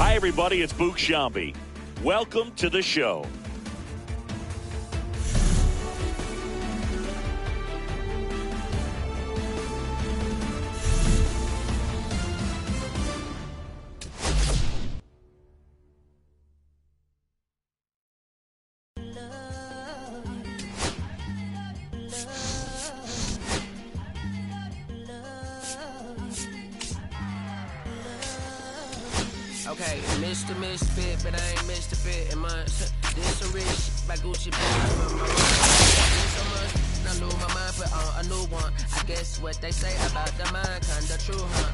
Hi, everybody. It's Boog Sciambi. Welcome to the show. Okay, Mr. Misfit, but I ain't Mr. Fit in months. This some rich shit by Gucci from my so much, I lose my mind, put on a new one. I guess what they say about the mind, kinda true, huh?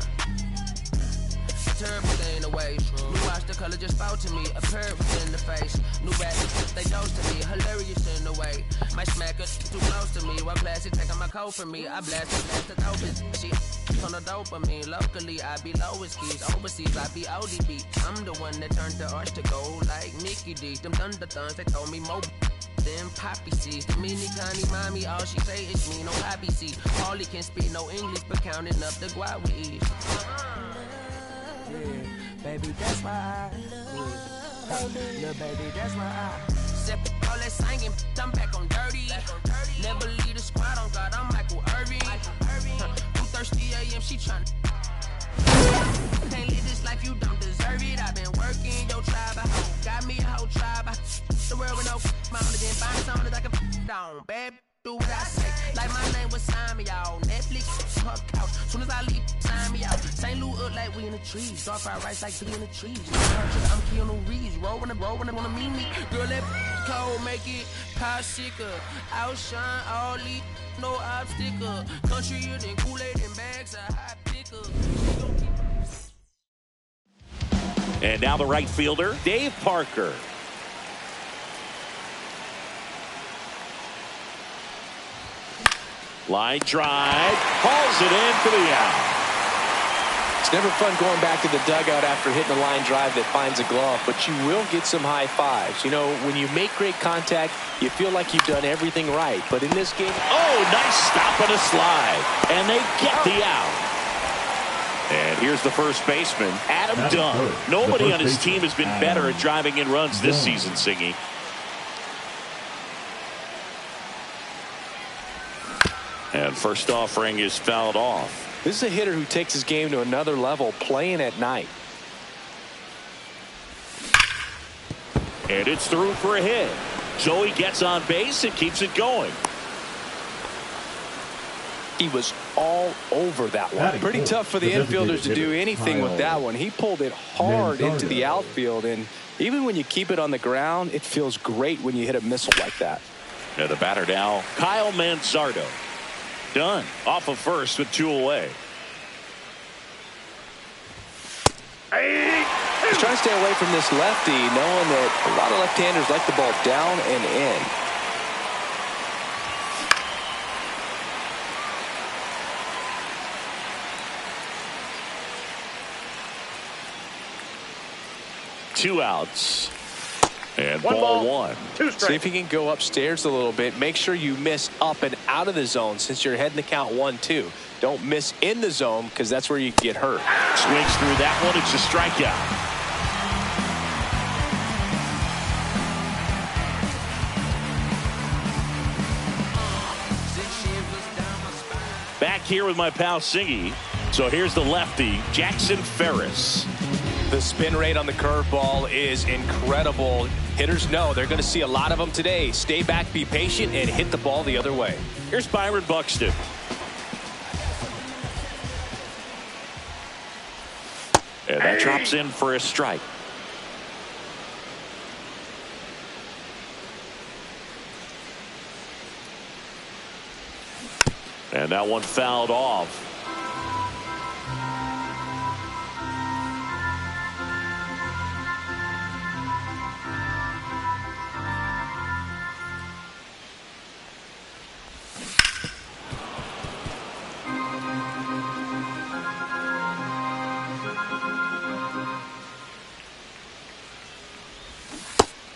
A terrible thing away. New watch, the color just spoke to me. A perk in the face. New rappers, they dose to me. Hilarious in the way. My smacker too close to me. One plastic taking my coat from me. I blast the dope shit. On the dopamine, locally I be lowest keys. Overseas I be ODB. I'm the one that turned the arch to gold like Mickey D. Them thunder thuns, they told me more than poppy seeds. The mini Connie mommy, all she say is me, no poppy seed. Hardly can speak no English, but counting up the guap we eat. Yeah, baby, that's why I little baby, that's why I sip all that singing, I'm back on dirty. Never leave the squad on God, I'm Michael Irving. 2:30 a.m. she tryna can't live this life, you don't deserve it. I've been working your tribe, I hope got me a whole tribe. The world with no mama, then find something that I can down, babe. Do what I say, like my name was sign me out. Netflix, her couch. Soon as I leave, sign me out. St. Louis up like we in the trees. Dark fried rice like we in the trees. I'm Keanu Reeves, rolling, wanna meet me. Girl, that cold make it popsicle. Outshine all these, no obstacle. Country than Kool-Aid and bags of hot pickle. And now the right fielder, Dave Parker. Line drive, hauls it in for the out. It's never fun going back to the dugout after hitting a line drive that finds a glove, but you will get some high fives. You know, when you make great contact, you feel like you've done everything right. But in this game, oh, nice stop and a slide, and they get the out. And here's the first baseman, Adam Dunn. Nobody on his team has been better at driving in runs this season, Singy. And first offering is fouled off. This is a hitter who takes his game to another level, playing at night. And it's through for a hit. So he gets on base and keeps it going. He was all over that one. Pretty tough for the infielders to do anything with that one. He pulled it hard into the outfield, and even when you keep it on the ground, it feels great when you hit a missile like that. And the batter now, Kyle Manzardo. Done off of first with 2 away. He's trying to stay away from this lefty, knowing that a lot of left-handers like the ball down and in. Two outs. And ball one. See if you can go upstairs a little bit. Make sure you miss up and out of the zone since you're heading to count 1-2. Don't miss in the zone because that's where you get hurt. Swings through that one. It's a strikeout. Back here with my pal Singy. So here's the lefty, Jackson Ferris. The spin rate on the curveball is incredible. Hitters know they're going to see a lot of them today. Stay back, be patient, and hit the ball the other way. Here's Byron Buxton. And that drops in for a strike. And that one fouled off.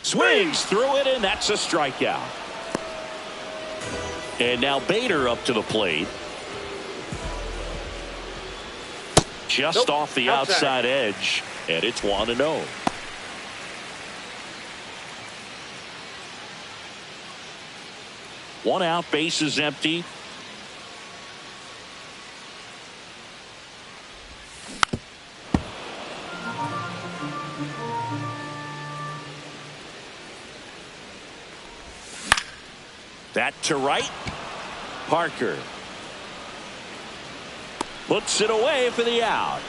Swings through it, and that's a strikeout. And now Bader up to the plate. just off the outside edge, and it's 1-0. One out, base is empty. That to right. Parker puts it away for the out.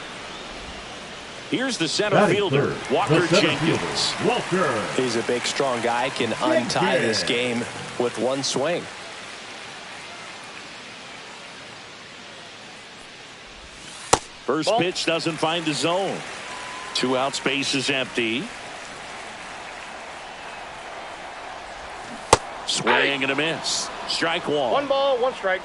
Here's the center fielder, Walker Jenkins. Walker. He's a big, strong guy. Can untie this game with one swing. First pitch doesn't find the zone. 2 outs, base is empty. Swing and a miss. Strike one. 1 ball, 1 strike.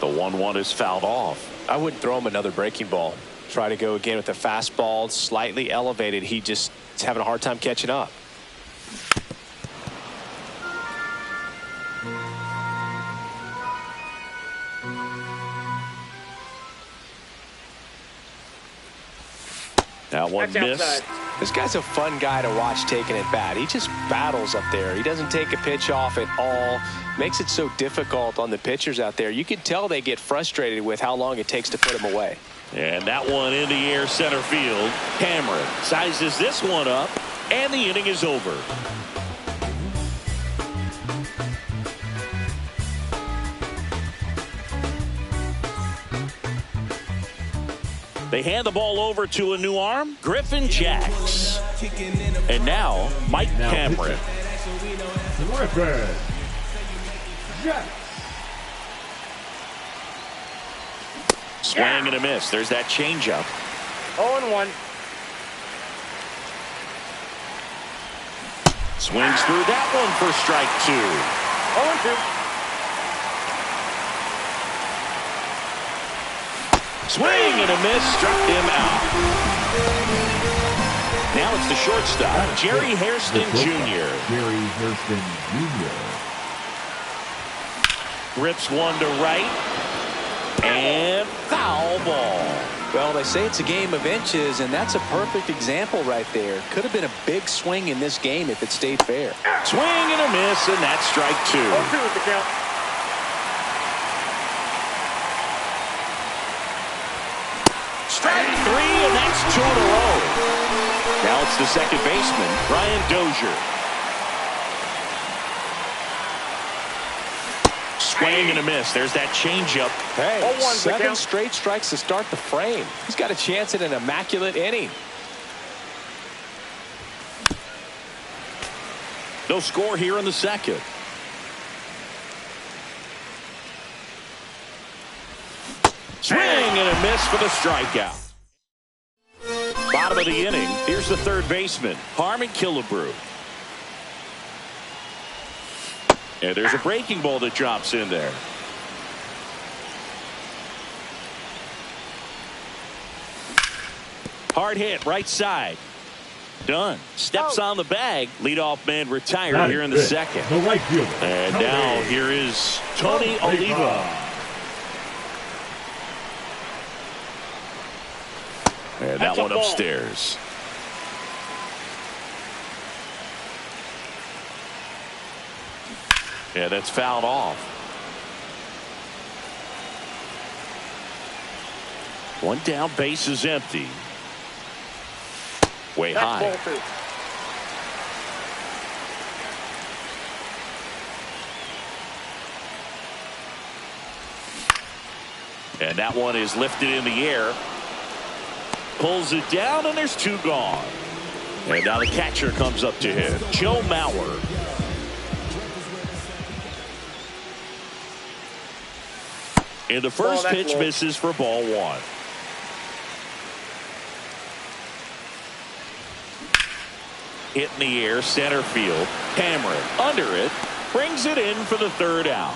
The 1-1 is fouled off. I wouldn't throw him another breaking ball. Try to go again with the fastball, slightly elevated. He just is having a hard time catching up. That one missed. This guy's a fun guy to watch taking at bat. He just battles up there. He doesn't take a pitch off at all. Makes it so difficult on the pitchers out there. You can tell they get frustrated with how long it takes to put him away. And that one in the air, center field. Cameron sizes this one up, and the inning is over. They hand the ball over to a new arm, Griffin Jax. And now, Mike Cameron. Griffin Jax. Swing and a miss. There's that changeup. 0-1. Swings through that one for strike 2. 0-2. Swing and a miss, struck him out. Now it's the shortstop, Jerry Hairston Jr. Jerry Hairston Jr. Grips one to right. And foul ball. Well, they say it's a game of inches, and that's a perfect example right there. Could have been a big swing in this game if it stayed fair. Swing and a miss, and that's strike 2. 0-2 with the count. Strike 3, and that's 2 in a row. Now it's the second baseman, Brian Dozier. Swing and a miss. There's that changeup. Hey, 0-1 7 straight strikes to start the frame. He's got a chance at an immaculate inning. No score here in the second. Swing and a miss for the strikeout. Bottom of the inning. Here's the third baseman, Harmon Killebrew. And there's a breaking ball that drops in there. Hard hit, right side. Done. Steps on the bag. Leadoff man retired here in the second. The right fielder. And now here is Tony Oliva. And that one upstairs. Yeah, that's fouled off. One down, base is empty. Way high. That's ball 2. And that one is lifted in the air. Pulls it down, and there's 2 gone. And now the catcher comes up to hit, Joe Mauer. And the first pitch misses for ball 1. Hit in the air, center field. Cameron under it, brings it in for the 3rd out.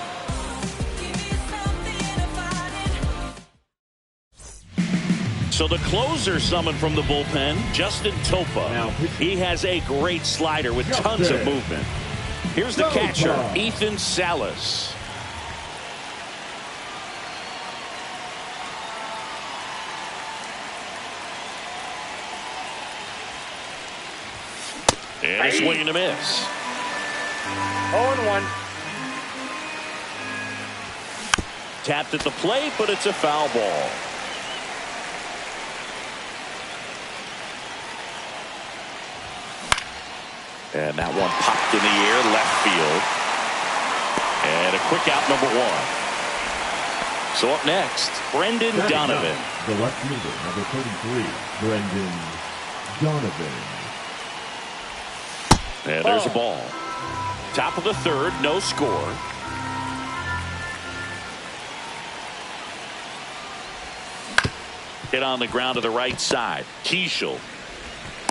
So the closer summoned from the bullpen, Justin Topa. He has a great slider with tons of movement. Here's the catcher, Ethan Salas. And a swing and a miss. 0-1. Tapped at the plate, but it's a foul ball. And that one popped in the air, left field. And a quick out, number one. So up next, Brendan Donovan. The left fielder, number 33, Brendan Donovan. And there's a ball. Top of the third, no score. Hit on the ground to the right side. Keishel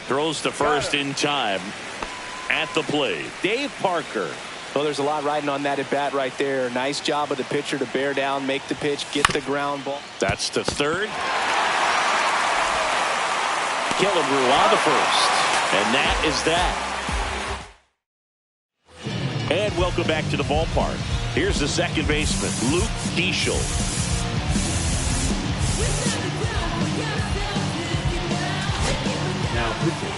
throws to first in time. At the plate, Dave Parker. Well, there's a lot riding on that at bat right there. Nice job of the pitcher to bear down, make the pitch, get the ground ball. That's to third. Killebrew on to first. And that is that. And welcome back to the ballpark. Here's the second baseman, Luke Keishel. Now pitching,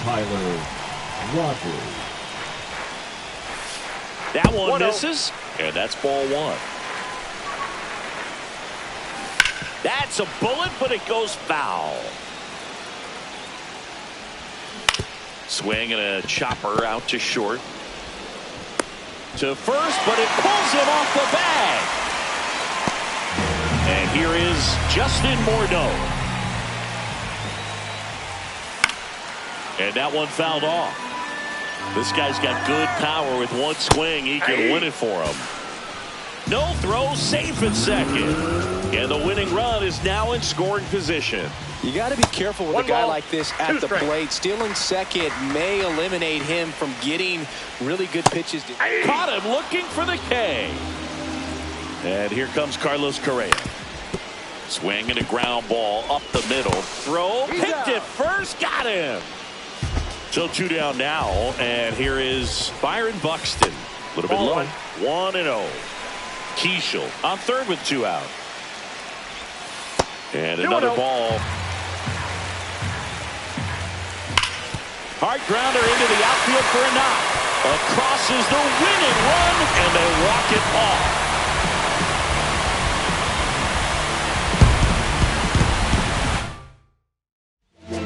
Tyler Rogers. That one misses, and that's ball one. That's a bullet, but it goes foul. Swing and a chopper out to short. To first, but it pulls him off the bag. And here is Justin Morneau. And that one fouled off. This guy's got good power. With one swing, he can win it for him. No throw, safe at second. And the winning run is now in scoring position. You got to be careful with a guy like this at the plate. Stealing second may eliminate him from getting really good pitches. Caught him looking for the K. And here comes Carlos Correa. Swing and a ground ball up the middle. Throw, picked it first, got him. So two down now, and here is Byron Buxton. A little bit low. 1-0. Keishel on third with two out. And another ball. Hard grounder into the outfield for a knock. Across is the winning run, and they walk it off.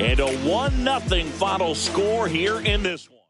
And a 1-0 final score here in this one.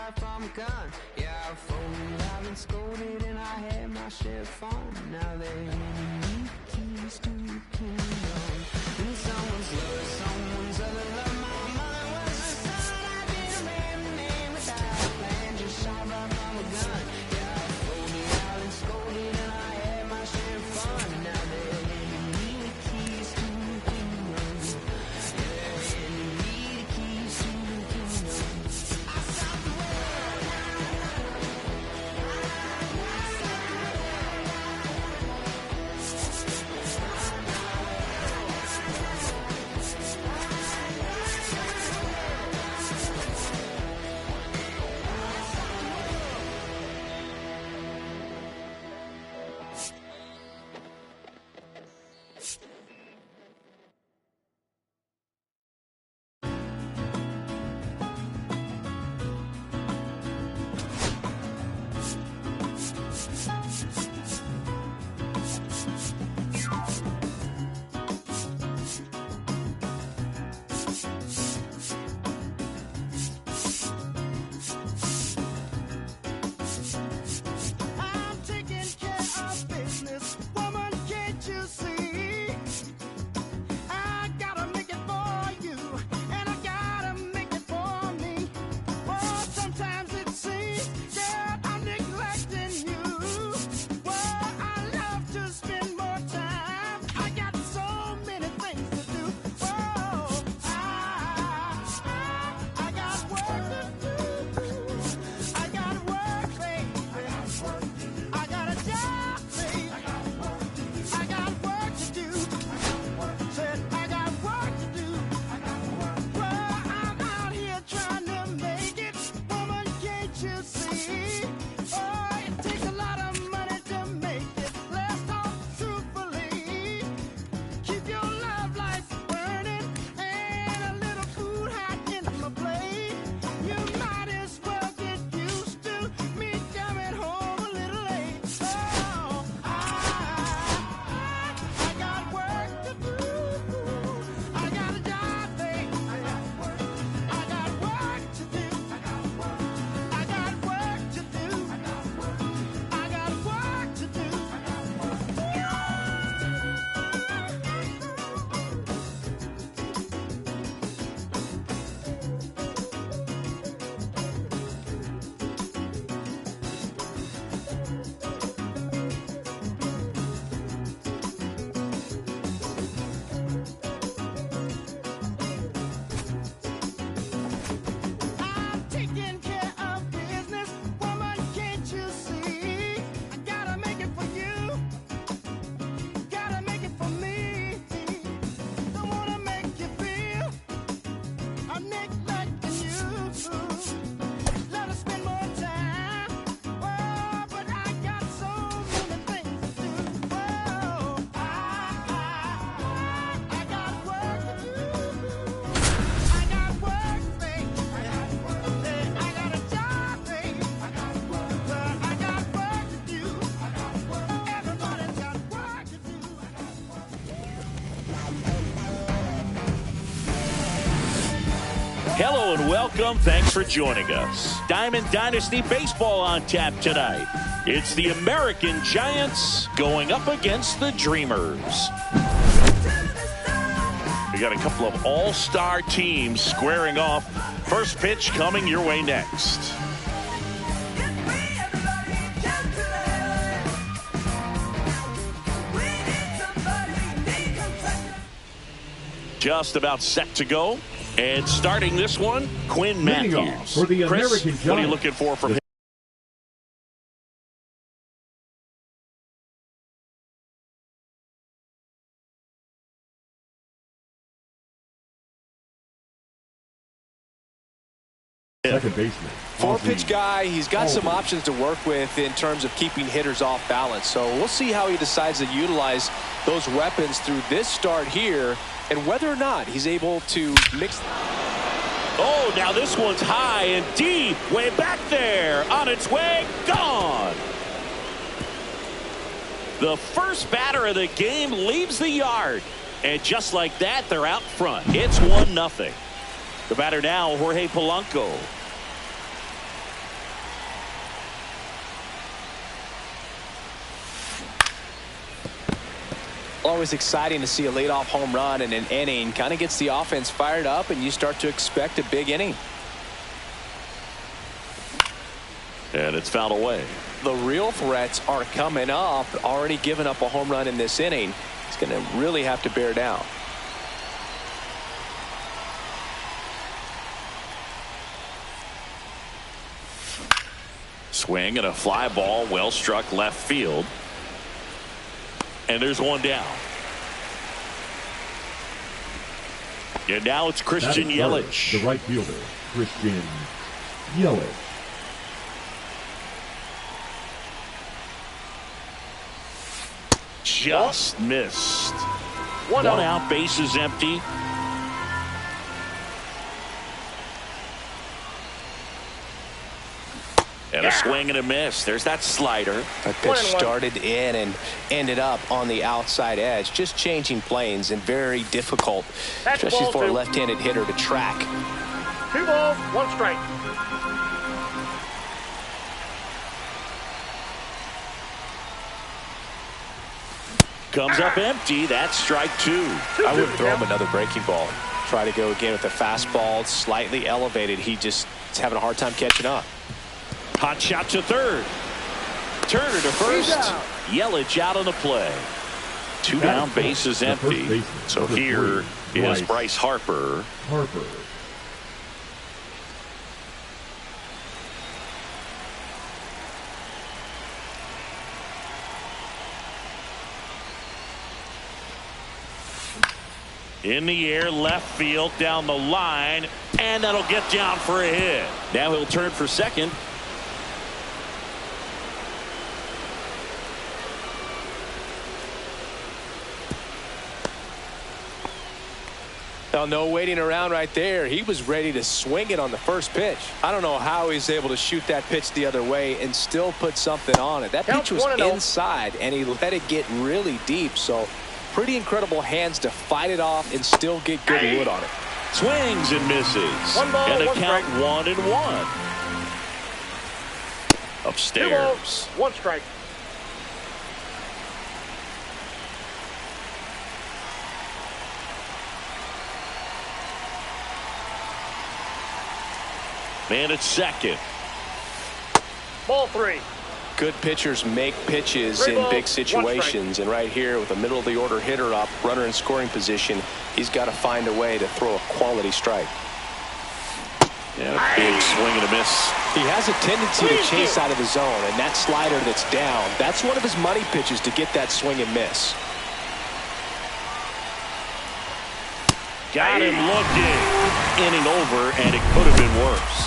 shot from a gun. Yeah, I folded, I've been scolded, and I had my share of fun. Now they're handing me the keys to the kingdom. And someone's love, someone's other love. My mother was a son. I've been a man without a plan. Just shot right from a gun. Yeah, I folded, I've been scolded, and I had my share of fun. Now they're handing me the keys to the kingdom. Yeah, they're handing me the keys to the kingdom. I stopped the world. I'm taking care of business, woman, can't you see? I gotta make it for you, and I gotta make it for me. Oh, sometimes it seems that I'm neglecting you. Well, I love to spend more time. I got so many things to do. Oh, I got work to do. I got work, baby. I got a job, baby. I got work to do. Said I got work to do. Well, I'm out here trying to make it. Woman, can't you see? Oh, it takes a lot of money to make it. Let's talk truthfully. Keep your love lights burning and a little food hot in my plate. You might as well get used to me coming home a little late. Oh, I got work to do. I got a job, babe. I got work to do. I got work to do. I got work to do. I'm taking care of business, woman, can't you see? I gotta make it for you, gotta make it for me. Don't wanna make you feel I'm neglecting you. Let us spend more time. Oh, but I got so many things to do. Oh, I got work to do. I got work, babe. I got a job, babe. Well, I got work to do. Everybody's got work to do. Hello and welcome. Thanks for joining us. Diamond Dynasty Baseball on tap tonight. It's the American Giants going up against the Dreamers. We got a couple of all-star teams squaring off. First pitch coming your way next. Just about set to go. And starting this one, Quinn Leading off Matthews. for the Chris, American what are you Giants. looking for from him? Second baseman. Four-pitch Ozzie guy, he's got some Albies. options to work with in terms of keeping hitters off balance. So we'll see how he decides to utilize those weapons through this start here and whether or not he's able to mix. Oh, now this one's high and deep, way back there, on its way, gone. The first batter of the game leaves the yard, and just like that, they're out front. It's 1-0. The batter now, Jorge Polanco. Always exciting to see a leadoff home run in an inning. Kind of gets the offense fired up, and you start to expect a big inning. And it's fouled away. The real threats are coming up. Already given up a home run in this inning. He's going to really have to bear down. Swing and a fly ball, well struck left field. And there's one down. And now it's Christian Yelich. The right fielder, Christian Yelich. Just missed. One out, bases empty. And a swing and a miss. There's that slider. That pitch started in and ended up on the outside edge. Just changing planes and very difficult, especially for a left-handed hitter to track. 2 balls, 1 strike. Comes up empty. That's strike 2. I would throw him another breaking ball. Try to go again with the fastball. Slightly elevated. He just is having a hard time catching up. Hot shot to third. Turner to first. Yelich out on the play. 2 down, bases empty. So here is Bryce Harper. In the air, left field, down the line, and that'll get down for a hit. Now he'll turn for second. Now, no waiting around right there. He was ready to swing it on the first pitch. I don't know how he's able to shoot that pitch the other way and still put something on it. That pitch was inside, and he let it get really deep. So, pretty incredible hands to fight it off and still get good wood on it. Swings and misses. 1 ball, and a 1 count strike. 1-1. Upstairs. 2 balls, 1 strike. Man at second. Ball 3. Good pitchers make pitches in big situations, and right here with a middle of the order hitter up, runner in scoring position, he's got to find a way to throw a quality strike. And a big swing and a miss. He has a tendency to chase out of the zone, and that slider that's down, that's one of his money pitches to get that swing and miss. Got him looking. Inning over, and it could have been worse.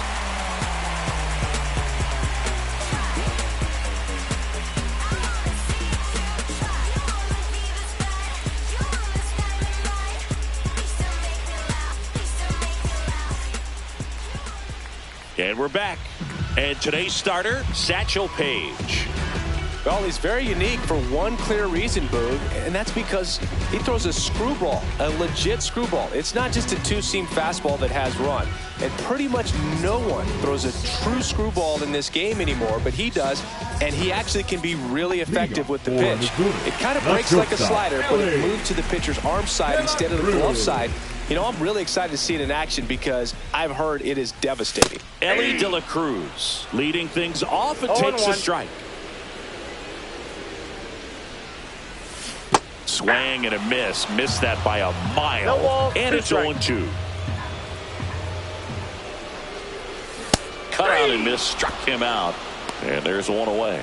And we're back. And today's starter, Satchel Paige. Well, he's very unique for one clear reason, Boog, and that's because he throws a screwball, a legit screwball. It's not just a 2-seam fastball that has run. And pretty much no one throws a true screwball in this game anymore, but he does, and he actually can be really effective with the pitch. It kind of breaks like a slider, but it moves to the pitcher's arm side instead of the glove side. You know, I'm really excited to see it in action because I've heard it is devastating. Ellie De La Cruz leading things off and takes a strike. Swing and a miss. Missed that by a mile. And it's 0-2. Cut out and miss. Struck him out. And there's one away.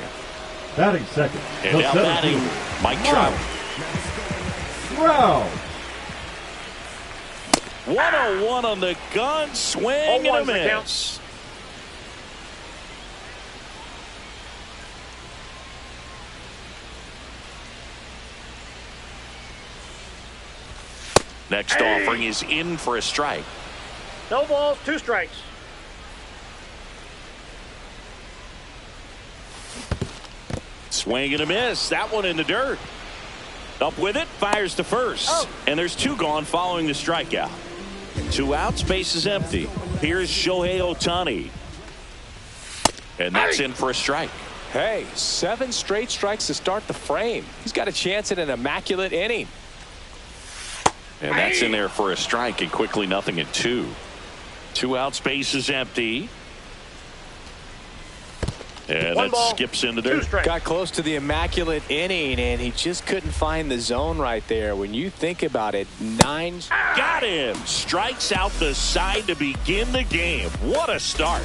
Batting second. And now batting Mike Trout. 101 on the gun. Swing and a miss. Next offering is in for a strike. No balls, 2 strikes. Swing and a miss. That one in the dirt. Up with it, fires to first. And there's 2 gone following the strikeout. 2 outs, base is empty. Here's Shohei Ohtani. And that's in for a strike. Hey, 7 straight strikes to start the frame. He's got a chance at an immaculate inning. And that's in there for a strike, and quickly 0-2. 2 outs, base is empty. And that skips into dirt. Got close to the immaculate inning, and he just couldn't find the zone right there. When you think about it, 9. Got him. Strikes out the side to begin the game. What a start.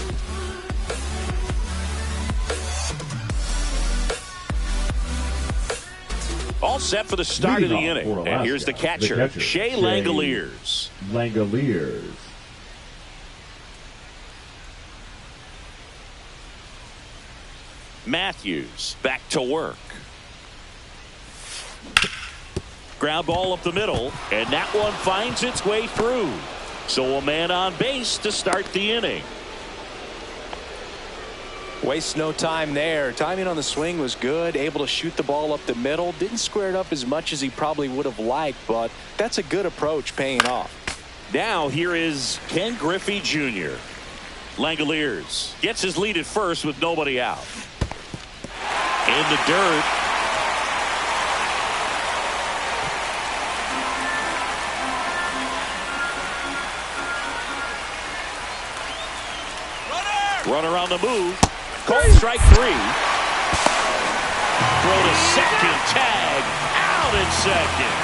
All set for the start of the inning. And here's the catcher, Shea Langeliers. Matthews back to work. Ground ball up the middle, and that one finds its way through. So a man on base to start the inning. Waste no time there. Timing on the swing was good. Able to shoot the ball up the middle. Didn't square it up as much as he probably would have liked, but that's a good approach, paying off. Now here is Ken Griffey Jr. Langeliers gets his lead at first with nobody out. In the dirt. Runner on the move. Called strike 3. Throw to second. Tag. Out at second.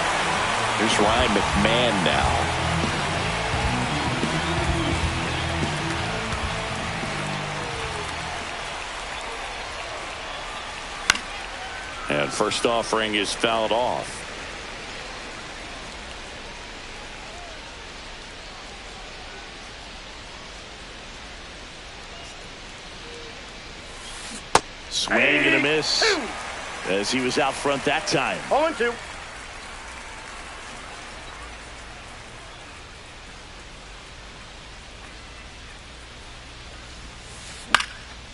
Here's Ryan McMahon now. And first offering is fouled off. Swing and a miss as he was out front that time. 0-2.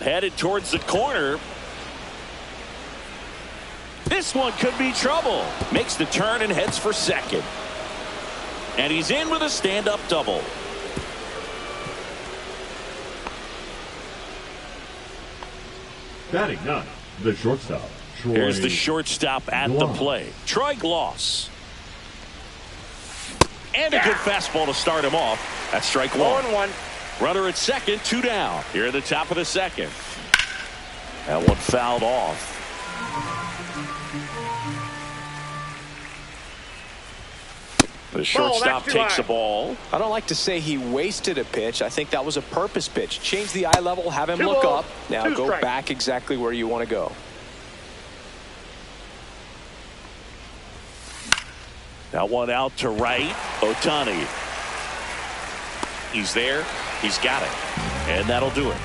Headed towards the corner. This one could be trouble. Makes the turn and heads for second. And he's in with a stand-up double. Batting 9, the shortstop, Troy. Here's the shortstop at the plate, Troy Glaus. And a good fastball to start him off. That's strike 1. 0-1. Runner at second, 2 down. Here at the top of the second. That one fouled off. The shortstop takes the ball. I don't like to say he wasted a pitch. I think that was a purpose pitch. Change the eye level, have him look up. Now go back exactly where you want to go. That one out to right. Ohtani. He's there. He's got it. And that'll do it.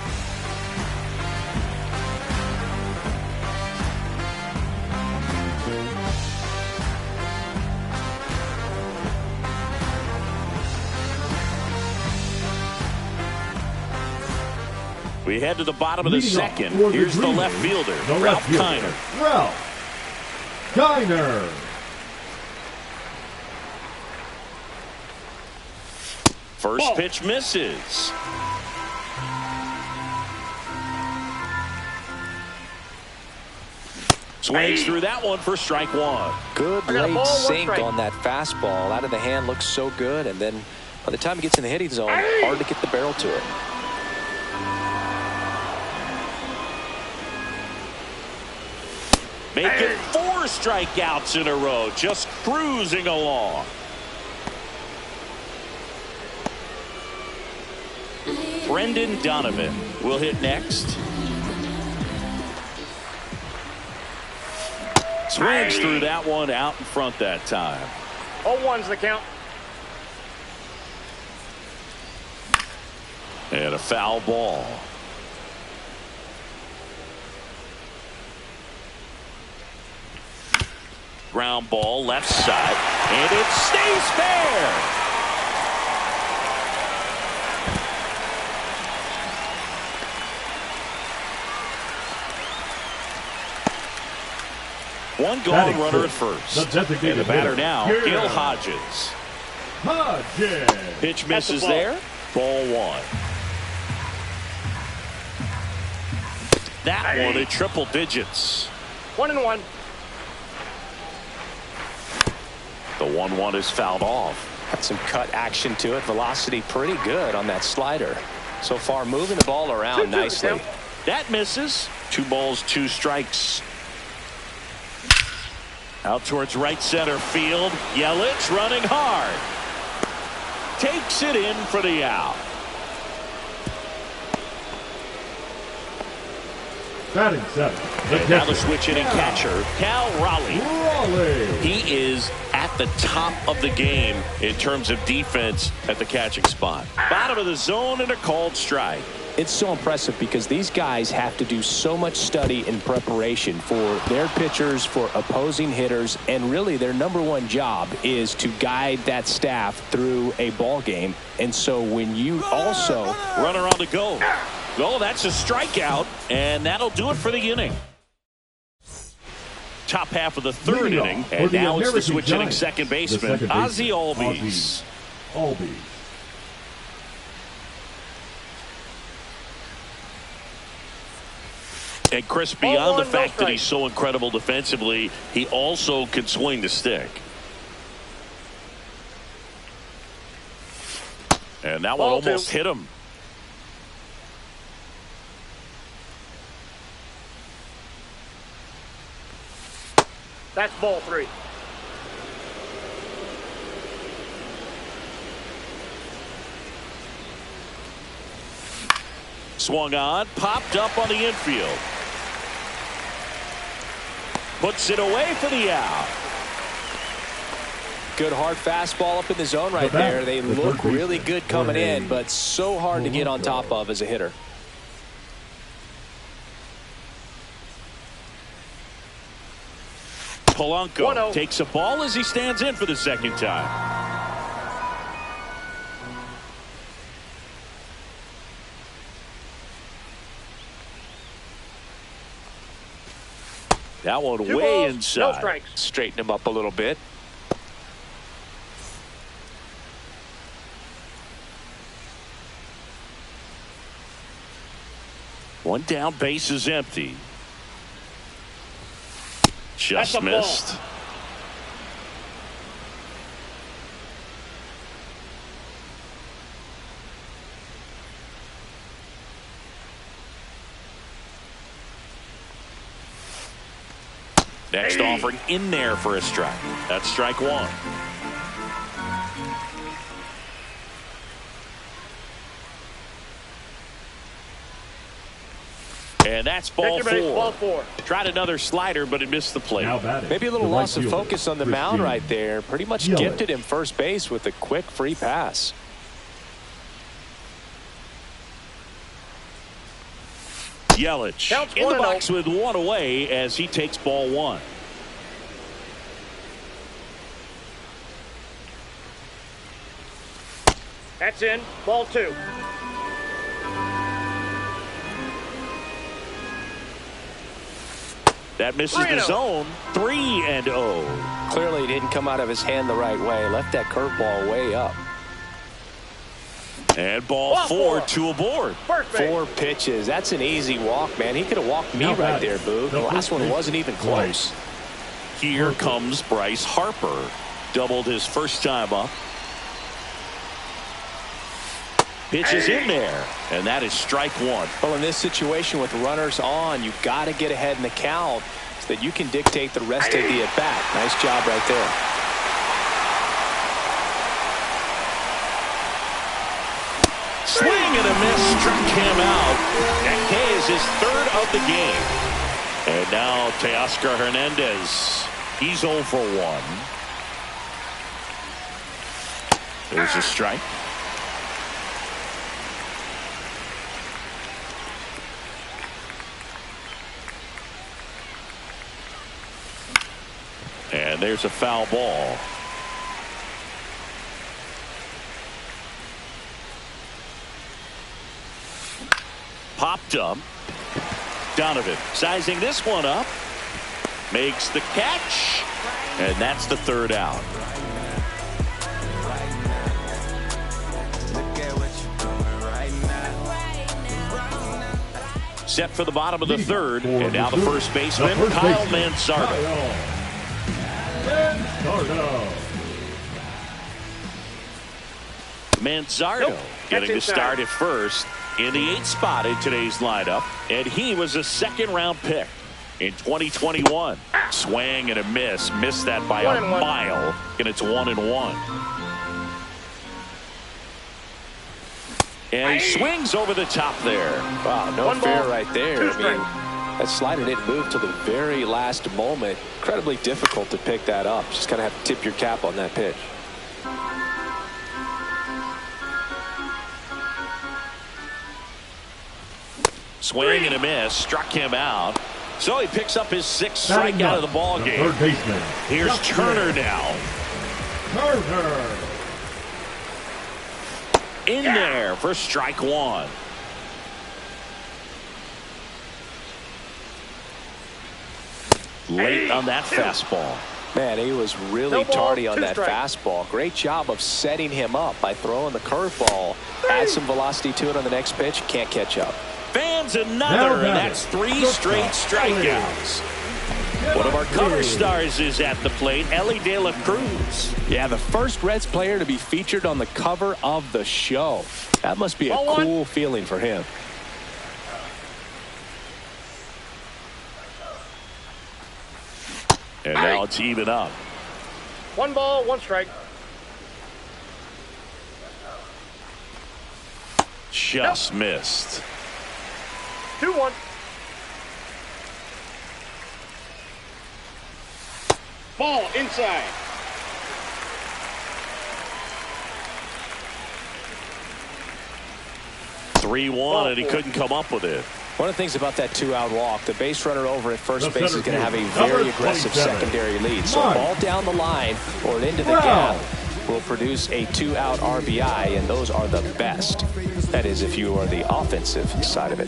We head to the bottom of the second. Here's the left fielder, Ralph Kiner. Ralph Kiner. First pitch misses. Swings through that one for strike 1. Good late sink on that fastball. Out of the hand, looks so good. And then by the time it gets in the hitting zone, hard to get the barrel to it. Making 4 strikeouts in a row, just cruising along. Brendan Donovan will hit next. Swings through that one, out in front that time. 0-1's the count. And a foul ball. Ground ball left side, and it stays fair. One gone runner at first. And the batter now, Gil Hodges. Pitch misses there. Ball 1. that one in triple digits. 1-1. The 1-1 is fouled off. Got some cut action to it. Velocity pretty good on that slider. So far moving the ball around nicely. That misses. 2 balls, 2 strikes. Out towards right center field. Yelich running hard. Takes it in for the out. Batting 7. And now the switch hitting catcher, Cal Raleigh. He is at the top of the game in terms of defense at the catching spot. Bottom of the zone and a called strike. It's so impressive because these guys have to do so much study and preparation for their pitchers, for opposing hitters, and really their #1 job is to guide that staff through a ball game. And so when you also runner on the go. Oh, that's a strikeout, and that'll do it for the inning. Top half of the 3rd inning, and now it's the switch hitting second baseman, Ozzie Albies. And Chris, beyond the fact that he's so incredible defensively, he also can swing the stick. And that one almost hit him. That's ball 3. Swung on, popped up on the infield. Puts it away for the out. Good hard fastball up in the zone right there. They look really good coming in, but so hard to get on top of as a hitter. Polanco takes a ball as he stands in for the second time. That one way inside. No strikes. Straighten him up a little bit. One down, base is empty. Just missed. Next offering in there for a strike. That's strike 1. And that's ball 4. Tried another slider, but it missed the plate. Maybe a little loss of focus on the mound right there. Pretty much gifted him first base with a quick free pass. Yelich in the box with 1 away as he takes ball 1. That's in. Ball 2. That misses the zone. 3-0. Clearly didn't come out of his hand the right way. Left that curveball way up. And ball 4, 2 aboard. 4 pitches. That's an easy walk, man. He could have walked me right there, Boo. The last one wasn't even close. Here comes Bryce Harper. Doubled his first time up. Pitch is in there, and that is strike 1. Well, in this situation with runners on, you've got to get ahead in the count so that you can dictate the rest of the at-bat. Nice job right there. Swing and a miss, struck him out. That K is his 3rd of the game. And now Teoscar Hernandez. He's 0 for 1. There's a strike. And there's a foul ball. Popped up. Donovan sizing this one up. Makes the catch. And that's the 3rd out. Set for the bottom of the third. And now the first baseman, Kyle Manzardo. Manzardo getting the start at first in the 8th spot in today's lineup. And he was a second-round pick in 2021. Swing and a miss. Missed that by a mile. And it's 1-1. And he swings over the top there. Wow, no fair right there. I mean, that slider didn't move till the very last moment. Incredibly difficult to pick that up. Just kind of have to tip your cap on that pitch. Swing and a miss. Struck him out. So he picks up his 6th strikeout of the ball game. Third baseman. Here's Turner now. Turner. In there for strike 1. Late on that fastball. Man, he was really tardy on that fastball. Great job of setting him up by throwing the curveball. Add some velocity to it on the next pitch. Can't catch up. Fans another, and that's 3 straight strikeouts. One of our cover stars is at the plate, Elly De La Cruz. Yeah, the first Reds player to be featured on the cover of the show. That must be a cool feeling for him. And now it's even up. 1 ball, 1 strike. Just missed. 2-1. Ball inside. Three-1, and he couldn't come up with it. One of the things about that 2-out walk, the base runner over at first base is going to have a very aggressive secondary lead. So a ball down the line or into the gap will produce a 2-out RBI, and those are the best. That is, if you are the offensive side of it.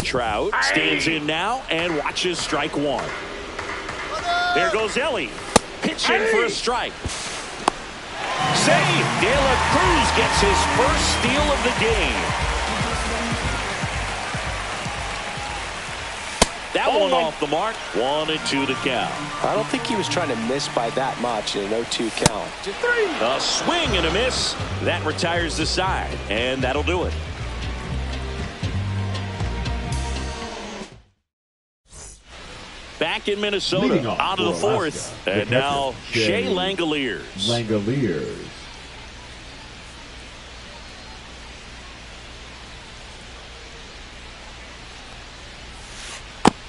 Trout stands in now and watches strike 1. There goes Elly. Pitching for a strike. Save. De La Cruz gets his first steal of the game. That one off the mark. 1-2 to count. I don't think he was trying to miss by that much in an 0-2 count. A swing and a miss. That retires the side, and that'll do it. Back in Minnesota, out of the 4th, and now Shea Langeliers.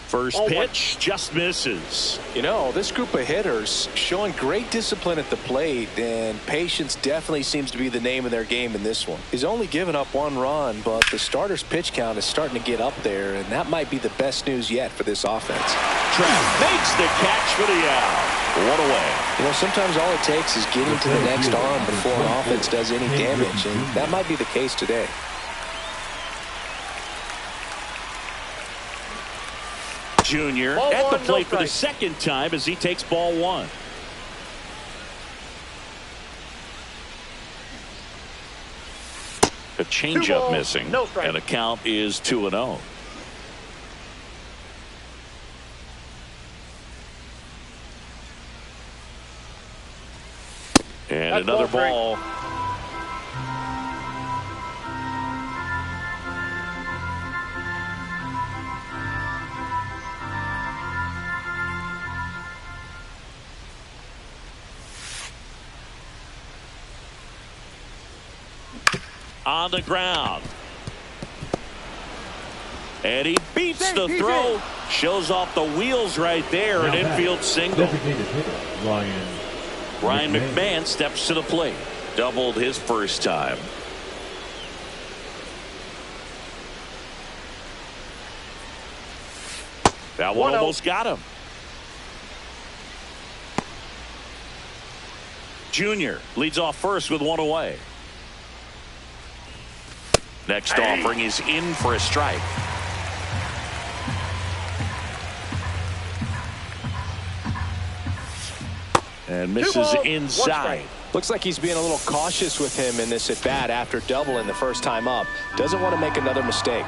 First pitch just misses. You know, this group of hitters showing great discipline at the plate, and patience definitely seems to be the name of their game in this one. He's only given up 1 run, but the starter's pitch count is starting to get up there, and that might be the best news yet for this offense. Trout makes the catch for the out. 1 away. You know, sometimes all it takes is getting to the next arm before an offense does any damage, and that might be the case today. Junior at the plate for the 2nd time as he takes ball 1. A changeup missing, and the count is 2-0. And another ball. On the ground. And he beats the throw. Shows off the wheels right there. An infield single. Ryan McMahon steps to the plate. Doubled his first time. That one almost got him. Junior leads off first with 1 away. Next offering is in for a strike. And misses inside. Looks like he's being a little cautious with him in this at-bat after doubling the first time up. Doesn't want to make another mistake.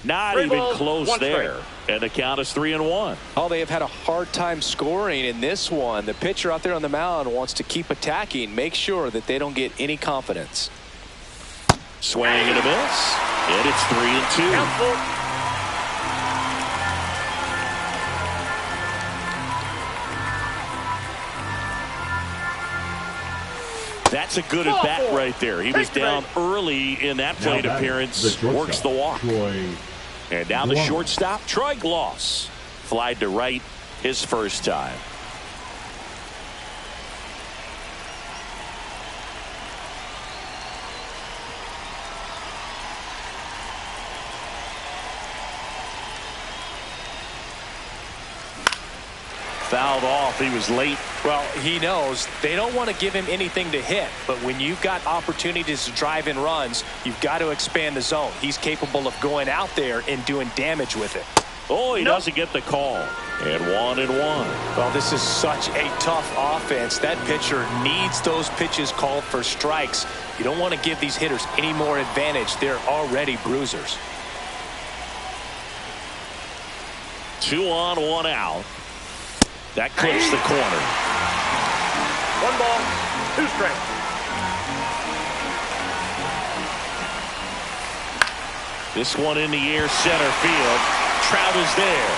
Not even close there. And the count is 3-1. Oh, they have had a hard time scoring in this one. The pitcher out there on the mound wants to keep attacking, make sure that they don't get any confidence. Swing and a miss. And it's 3-2. That's a good at bat right there. He was down early in that plate appearance. Works the walk. And now the shortstop, Troy Glaus. Flied to right his first time. Fouled off. He was late. Well, he knows they don't want to give him anything to hit, but when you've got opportunities to drive in runs, you've got to expand the zone. He's capable of going out there and doing damage with it. Oh, he doesn't get the call. And 1-1. Well, this is such a tough offense. That pitcher needs those pitches called for strikes. You don't want to give these hitters any more advantage. They're already bruisers. 2 on, 1 out. That clips the corner. 1 ball, 2 strikes. This one in the air, center field. Trout is there.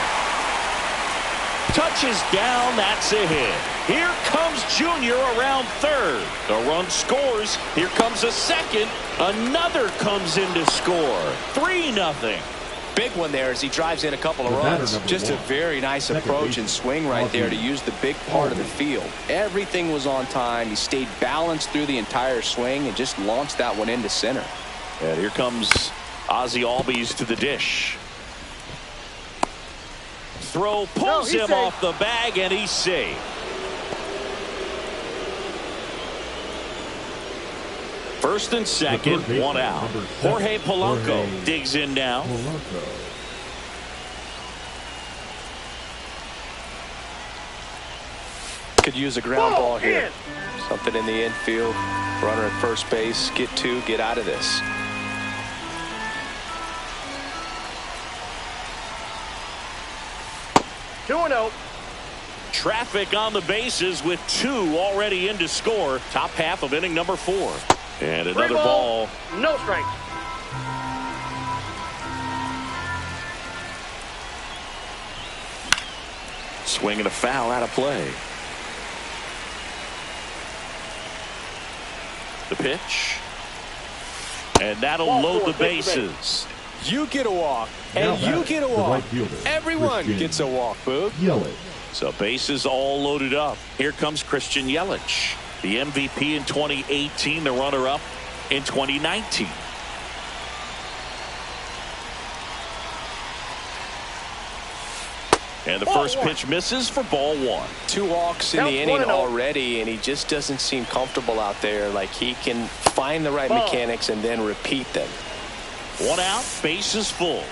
Touches down, that's a hit. Here comes Junior around third. The run scores. Here comes a second. Another comes in to score. 3-0. Big one there as he drives in a couple of runs. Just a very nice approach and swing right there to use the big part of the field. Everything was on time. He stayed balanced through the entire swing and just launched that one into center. And here comes Ozzie Albies to the dish. Throw pulls him off the bag and he's safe. First and second, 1 out. Jorge Polanco digs in now. Could use a ground ball here. Something in the infield. Runner at first base. Get 2, get out of this. 2-0. Traffic on the bases with 2 already in to score. Top half of inning number 4. And another ball. No strikes. Swing and a foul out of play. The pitch. And that'll load the bases. You get a walk, and you get a walk. Everyone gets a walk, Boog. So bases all loaded up. Here comes Christian Yelich, the MVP in 2018, the runner-up in 2019. And the first pitch misses for ball 1. 2 walks in the inning already, and he just doesn't seem comfortable out there. Like he can find the right mechanics and then repeat them. 1 out, bases full.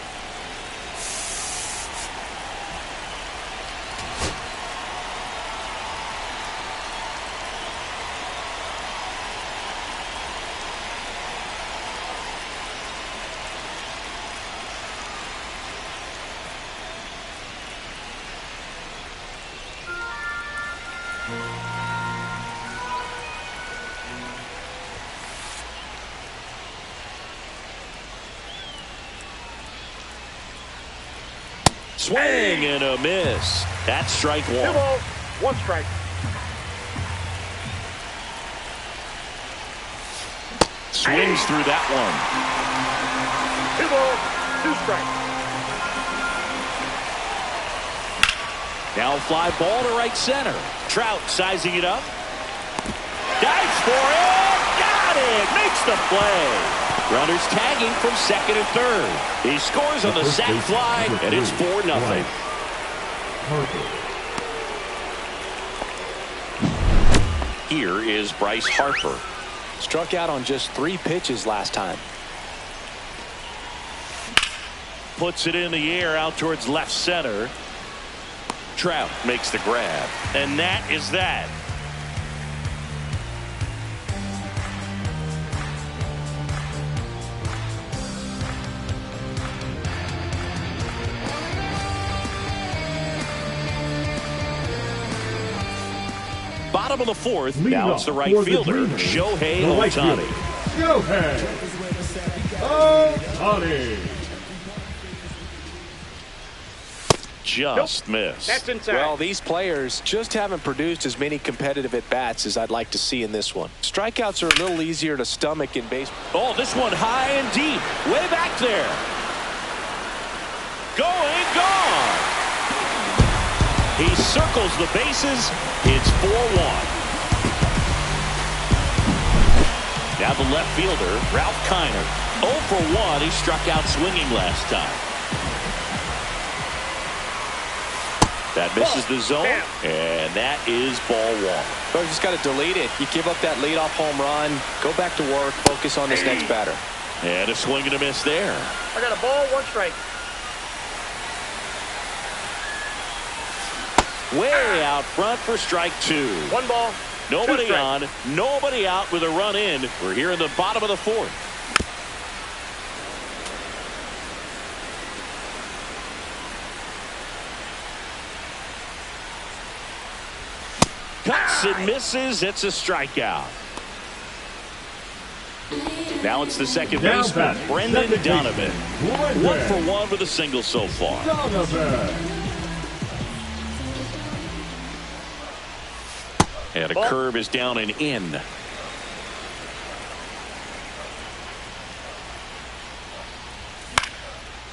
Swing and a miss. That's strike 1. 2 balls, 1 strike. Swings through that one. 2 balls, 2 strikes. Now a fly ball to right center. Trout sizing it up. Dives for it. Got it. Makes the play. Runners tagging from second and third. He scores on the sac fly, and it's 4-0. Here is Bryce Harper. Struck out on just 3 pitches last time. puts it in the air out towards left center. Trout makes the grab, and that is that. Bottom of the fourth. Now it's the right fielder, Shohei Ohtani. Shohei Ohtani. Just missed. That's inside. Well, these players just haven't produced as many competitive at-bats as I'd like to see in this one. Strikeouts are a little easier to stomach in baseball. Oh, this one high and deep. Way back there. Going, gone. He circles the bases. It's 4-1. Now the left fielder, Ralph Kiner. 0 for 1. He struck out swinging last time. That misses the zone, and that is ball 1. So you just got to delete it. You give up that leadoff home run, go back to work, focus on this next batter. And a swing and a miss there. I got a ball, 1 strike. Way out front for strike 2. 1 ball. Nobody on, nobody out with a run in. We're here in the bottom of the fourth. Cuts and misses. It's a strikeout. Now it's the second baseman, Brendan Donovan. 1 for 1 with a single so far. And a curve is down and in.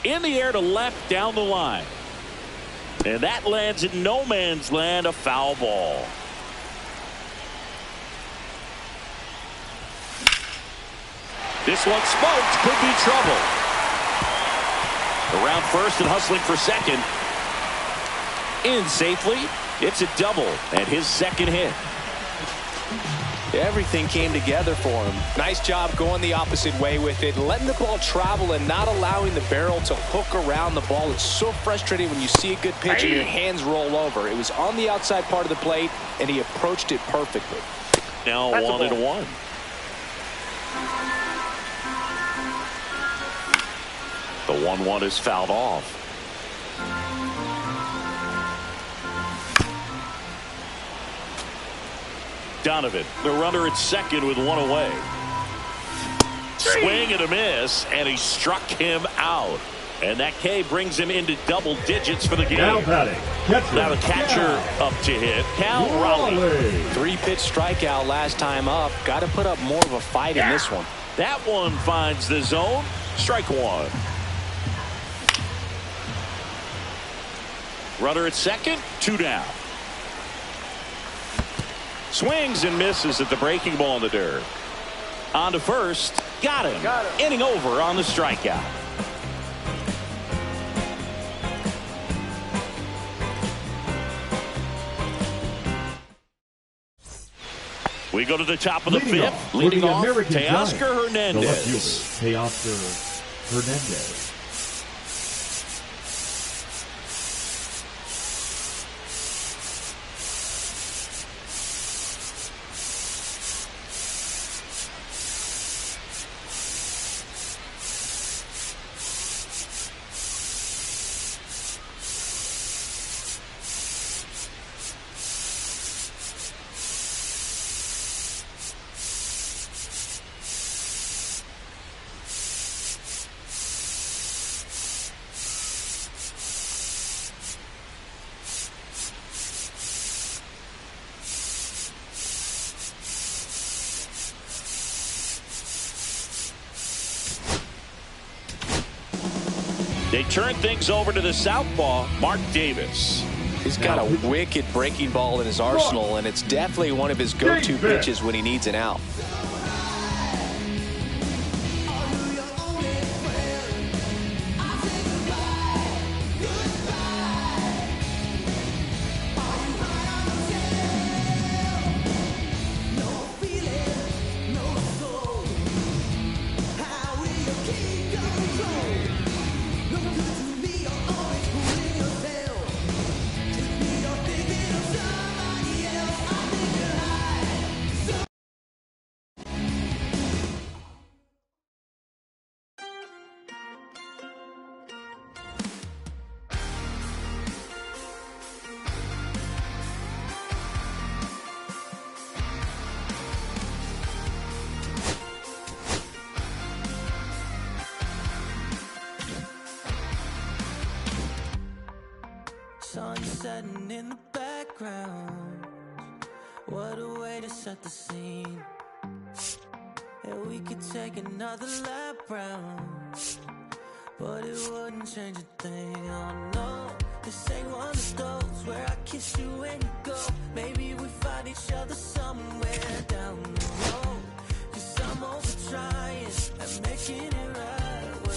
In the air to left down the line. And that lands in no man's land, a foul ball. This one smoked, could be trouble. Around first and hustling for second. In safely. It's a double and his second hit. Everything came together for him. Nice job going the opposite way with it, letting the ball travel and not allowing the barrel to hook around the ball. It's so frustrating when you see a good pitch and your hands roll over. It was on the outside part of the plate, and he approached it perfectly. Now 1-1. The 1-1 is fouled off. Donovan, the runner at second with 1 away. Swing and a miss, and he struck him out. And that K brings him into double digits for the game. Now batting, catcher. Now the catcher up to hit, Cal Raleigh. 3-pitch strikeout last time up. Got to put up more of a fight in this one. That one finds the zone. Strike 1. Runner at second, 2 down. Swings and misses at the breaking ball in the dirt. On to first. Got him. Inning over on the strikeout. We go to the top of the fifth. Leading off, Teoscar Hernandez. Teoscar Hernandez. They turn things over to the southpaw, Mark Davis. He's got a wicked breaking ball in his arsenal, and it's definitely one of his go-to pitches when he needs an out. What a way to set the scene. And we could take another lap round, but it wouldn't change a thing. Oh no, this ain't one of those where I kiss you when you go. Maybe we find each other somewhere down the road. Cause I'm over trying and making it right. Well,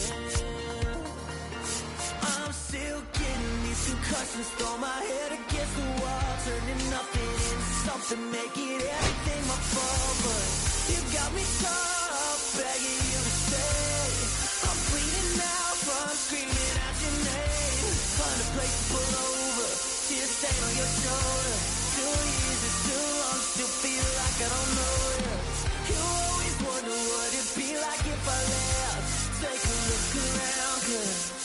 I'm still getting these concussions, throw my head against the wall, turning nothing into something, make it everything my fault. But you got me caught, begging you to stay. I'm bleeding now from screaming out your name. Find a place to pull over, tears stain on your shoulder. 2 years is too long, still feel like I don't know you. You always wonder what it'd be like if I left. Take a look around, cause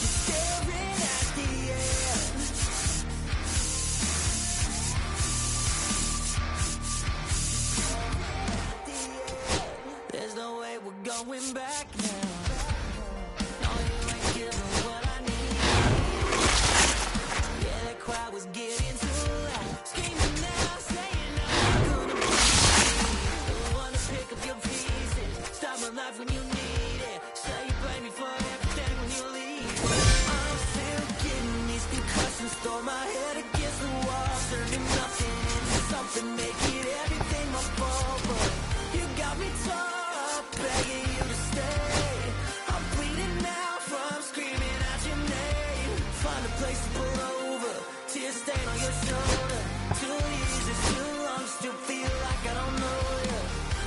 you're staring at the end. There's no way we're going back now. No, you ain't giving what I need. Yeah, that crowd was getting too loud, screaming now, saying I'm gonna be the one to pick up your pieces, stop my life when you need it, say you blame me for everything when you leave. I'm still getting these concussions, throw my head against the wall, turning nothing into something, make it everything my fault. But you got me torn, begging you to stay. I'm bleeding now from screaming out your name. Find a place to pull over, tears stain on your shoulder. 2 years is too long, still feel like I don't know you.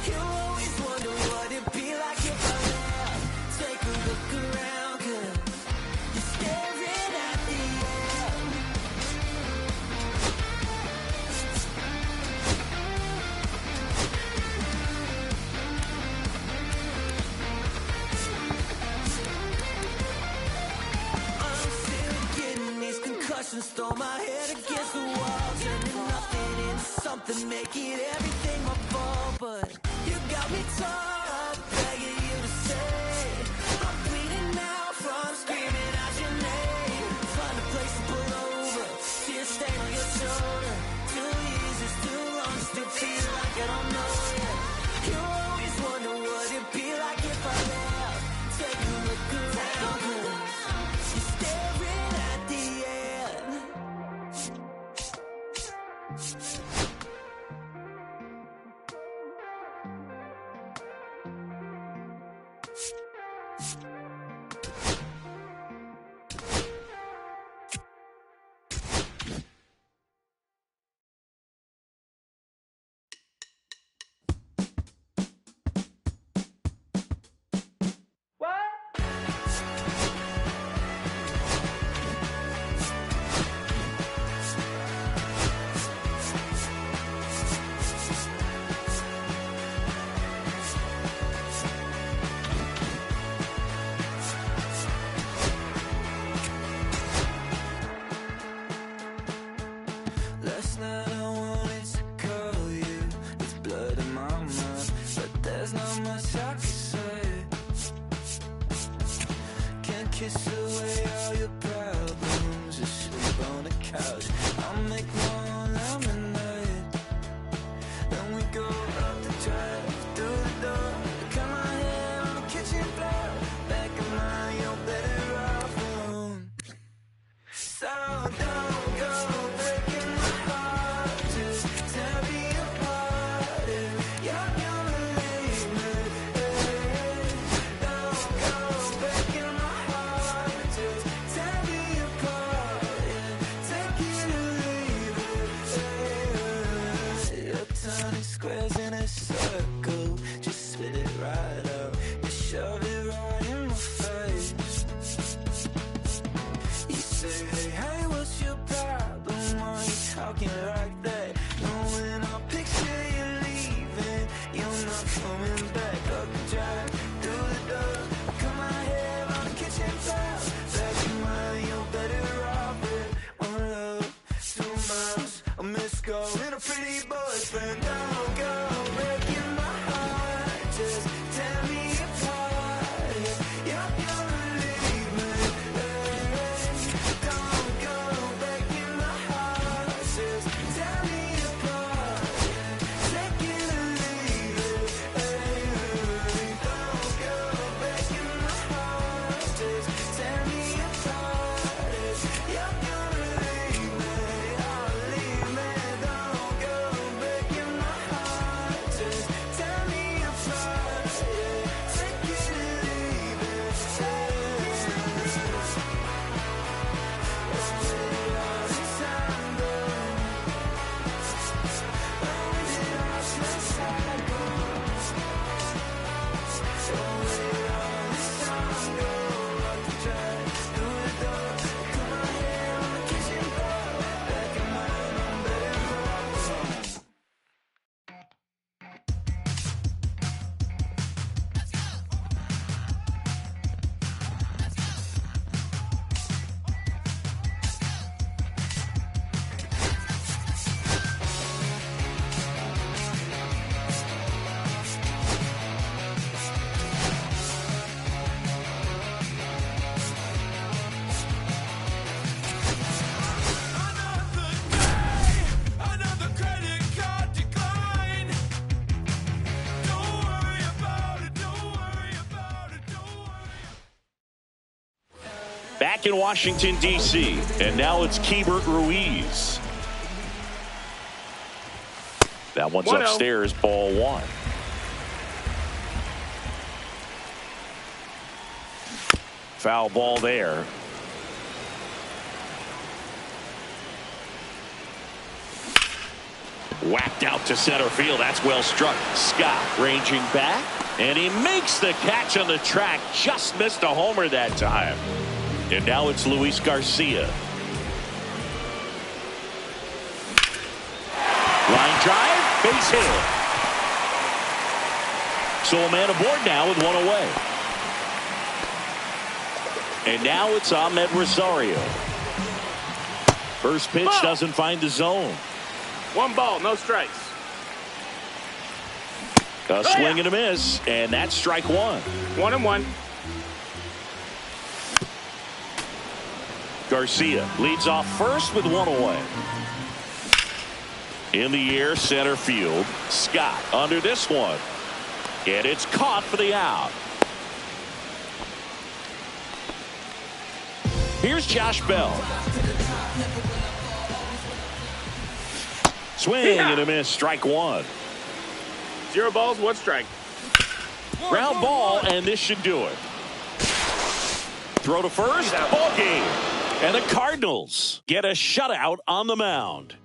You always wonder what it'd be like if I left. Take a look around, cause you're staring at the end. I'm still getting these concussions, throw my head against the wall, turning nothing into something, make it everything my fault. But you got me torn, begging you to stay. I'm bleeding now from screaming out your name. Find a place to pull over, tears stain on your shoulder. 2 years is too long, still feel like I don't know you. You always wonder what it'd be like if I left. Take a look around, cause you're staring at the end. Last night I wanted to call you with blood in my mouth, but there's not much I can say. Can't kiss away all your problems, just sleep on the couch. I'll make my own lemonade. Then we go up the drive, through the door, cut my hair on the kitchen floor. Back of mine, you're better off alone. So don't go breaking my heart, just tear me apart if you're gonna leave me. Don't go breaking my heart, just tear me apart, yeah. Take it or leave it. You're turning squares in a circle, just spit it right out, you shove it right in my face. You say, hey, hey, what's your problem? Why you talking like that? Knowing I'll picture you leaving, you're not coming back. Up the drive, through the door, cut my hair on the kitchen floor. Back in mine, you're better off with 1 love, 2 miles, a missed call, and a pretty boyfriend. Don't go breaking my heart, just tear me apart if you're gonna leave me. Don't go breaking my heart, just tear me apart. Back in Washington, D.C., and now it's Keibert Ruiz. That one's 1-0. upstairs, ball one. Foul ball there. Whacked out to center field. That's well struck. Scott ranging back, and he makes the catch on the track. Just missed a homer that time. And now it's Luis Garcia. Line drive, base hit. So a man aboard now with one away. And now it's Ahmed Rosario. First pitch doesn't find the zone. 1 ball, no strikes. A swing and a miss, and that's strike one. 1-1. Garcia leads off first with one away. In the air, center field. Scott under this one. And it's caught for the out. Here's Josh Bell. Swing and a miss, strike one. 0 balls, 1 strike. Ground ball, and this should do it. Throw to first, ball game. And the Cardinals get a shutout on the mound.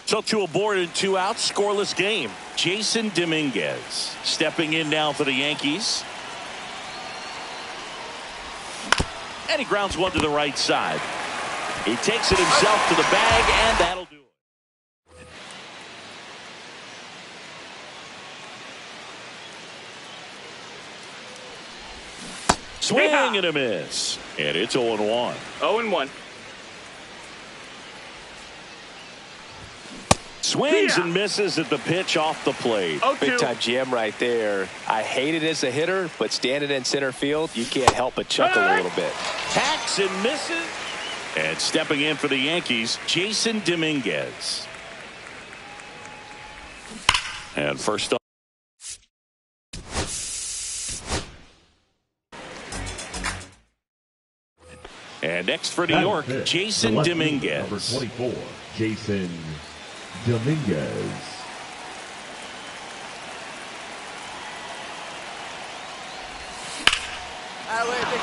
So 2 aboard and 2 out, scoreless game. Jason Dominguez stepping in now for the Yankees. And he grounds one to the right side. He takes it himself to the bag, and that'll do it. Swing and a miss. And it's 0-1. 0-1. Swings and misses at the pitch off the plate. Big time GM right there. I hate it as a hitter, but standing in center field, you can't help but chuckle a little bit. Hacks and misses. And stepping in for the Yankees, Jason Dominguez. And first up. And next for New York, Jason Dominguez. Number 24, Jason Dominguez.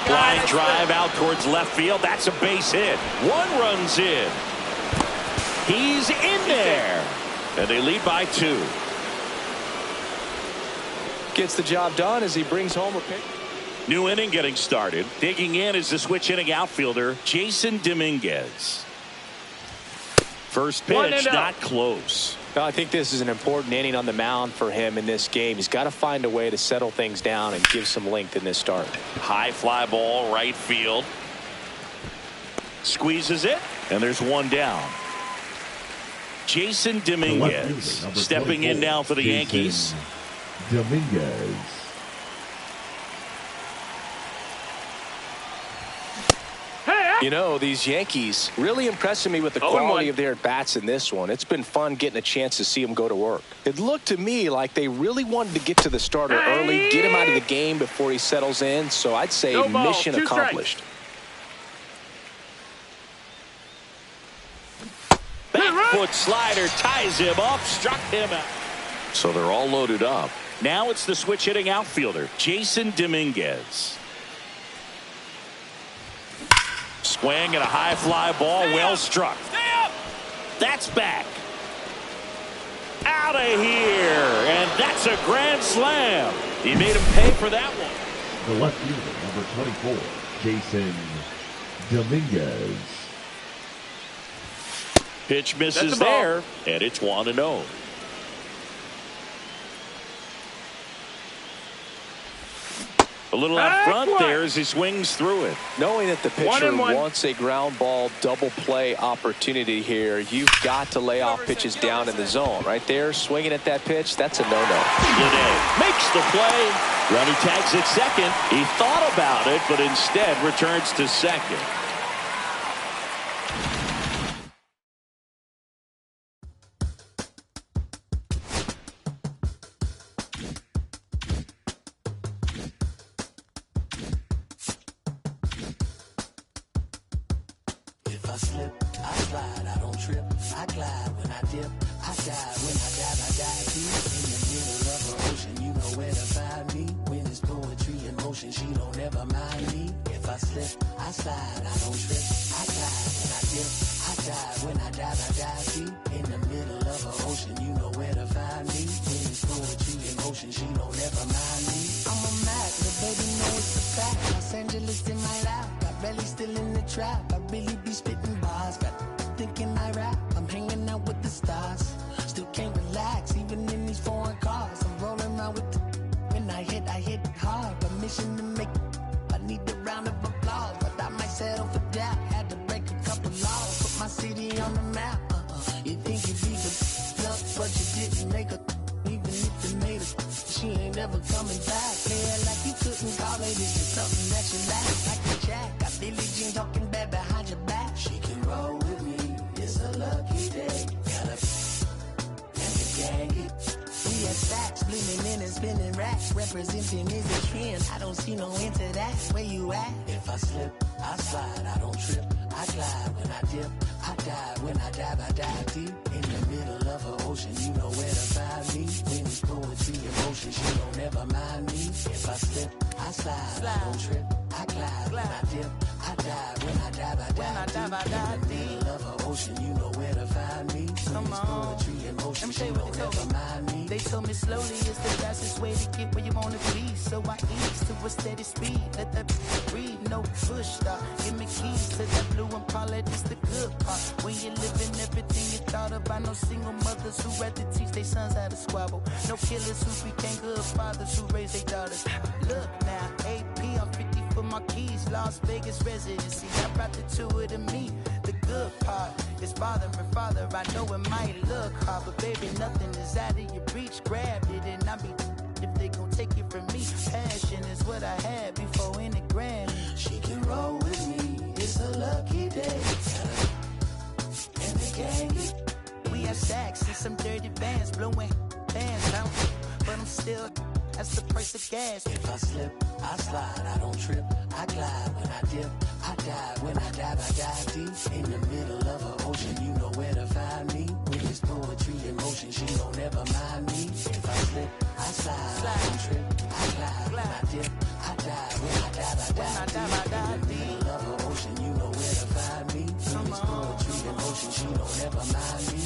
Line drive out towards left field. That's a base hit. 1 run's in. He's in there. And they lead by 2. Gets the job done as he brings home a pick. New inning getting started. Digging in is the switch inning outfielder, Jason Dominguez. First pitch, not close. No, I think this is an important inning on the mound for him in this game. He's got to find a way to settle things down and give some length in this start. High fly ball, right field. Squeezes it, and there's one down. Jason Dominguez stepping in now for the Yankees. Dominguez. You know, these Yankees really impressing me with the quality of their at-bats in this one. It's been fun getting a chance to see them go to work. It looked to me like they really wanted to get to the starter early, get him out of the game before he settles in. So I'd say mission accomplished. Back foot slider ties him up, struck him out. So they're all loaded up. Now it's the switch hitting outfielder, Jason Dominguez. Swing and a high fly ball, well struck. That's back. Out of here, and that's a grand slam. He made him pay for that one. The left fielder, number 24, Jason Dominguez. Pitch misses there, and it's 1-0. A little out front there as he swings through it. Knowing that the pitcher wants a ground ball double play opportunity here, you've got to lay off pitches down in the zone. Right there, swinging at that pitch, that's a no-no. Linne makes the play. Runny tags at second. He thought about it, but instead returns to second. Representing is a trend. I don't see no end to that. Where you at? If I slip, I slide. I don't trip. I glide when I dip. I dive when I dive deep. In the middle of an ocean, you know where to find me. When it's poetry, emotion, she don't never mind me. If I slip, I slide. I don't trip. I glide when I dip. I dive when I dive deep. In the middle of an ocean, you know where to find me. When it's poetry, emotion, she don't never mind me. They told me slowly is the fastest way to get where you want to be. So I ease to a steady speed. Let that breathe, no push stop. Give me keys to that blue Impala, this the good part. When you're living everything you thought about. No single mothers who rather teach their sons how to squabble. No killers who became good fathers who raised their daughters. Look now, AP, I'm 50 for my keys. Las Vegas residency, I brought the two of them me. The good part is father and father. I know it might look hard, but baby, nothing is out of your reach. Grab it and I be if they gon' take it from me. Passion is what I had before any Grammy. She can roll with me, it's a lucky day. And the gang, we have sacks and some dirty bands, blowing bands out, but I'm still. That's the price of gas. If I slip, I slide, I don't trip. I glide when I dip. I dive when I dive deep. In the middle of an ocean, you know where to find me. When it's poetry in motion, she don't ever mind me. If I slip, I slide, I don't trip. I glide when I dip. I dive when I dive deep. In the middle of an ocean, you know where to find me. When it's poetry in motion, she don't ever mind me.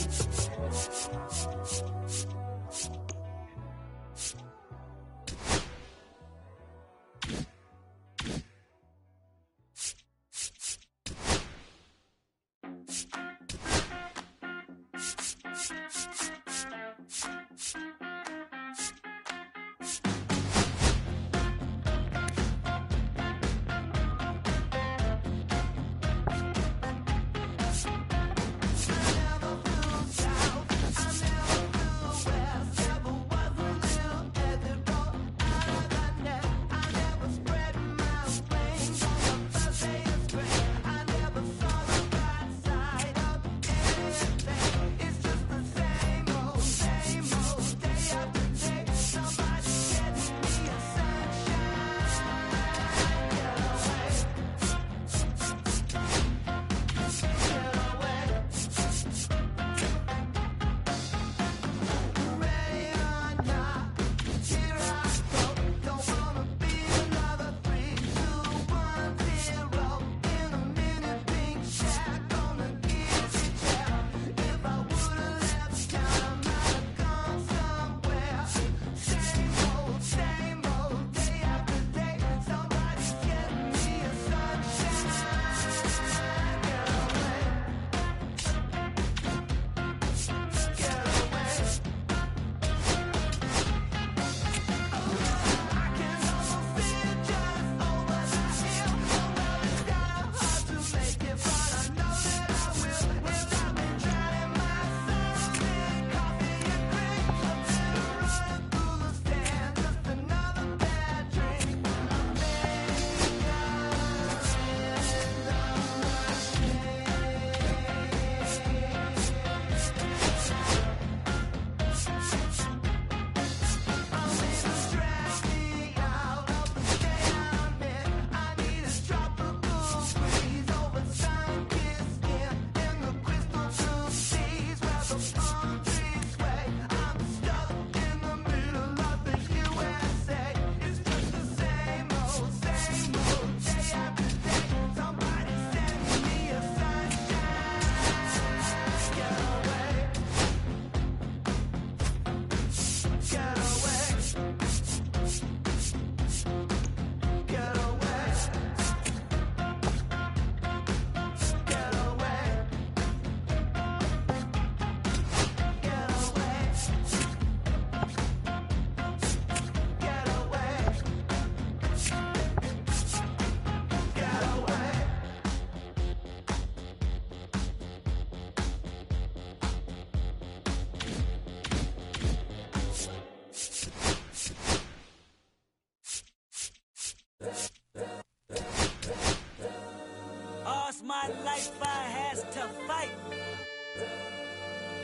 life I has to fight.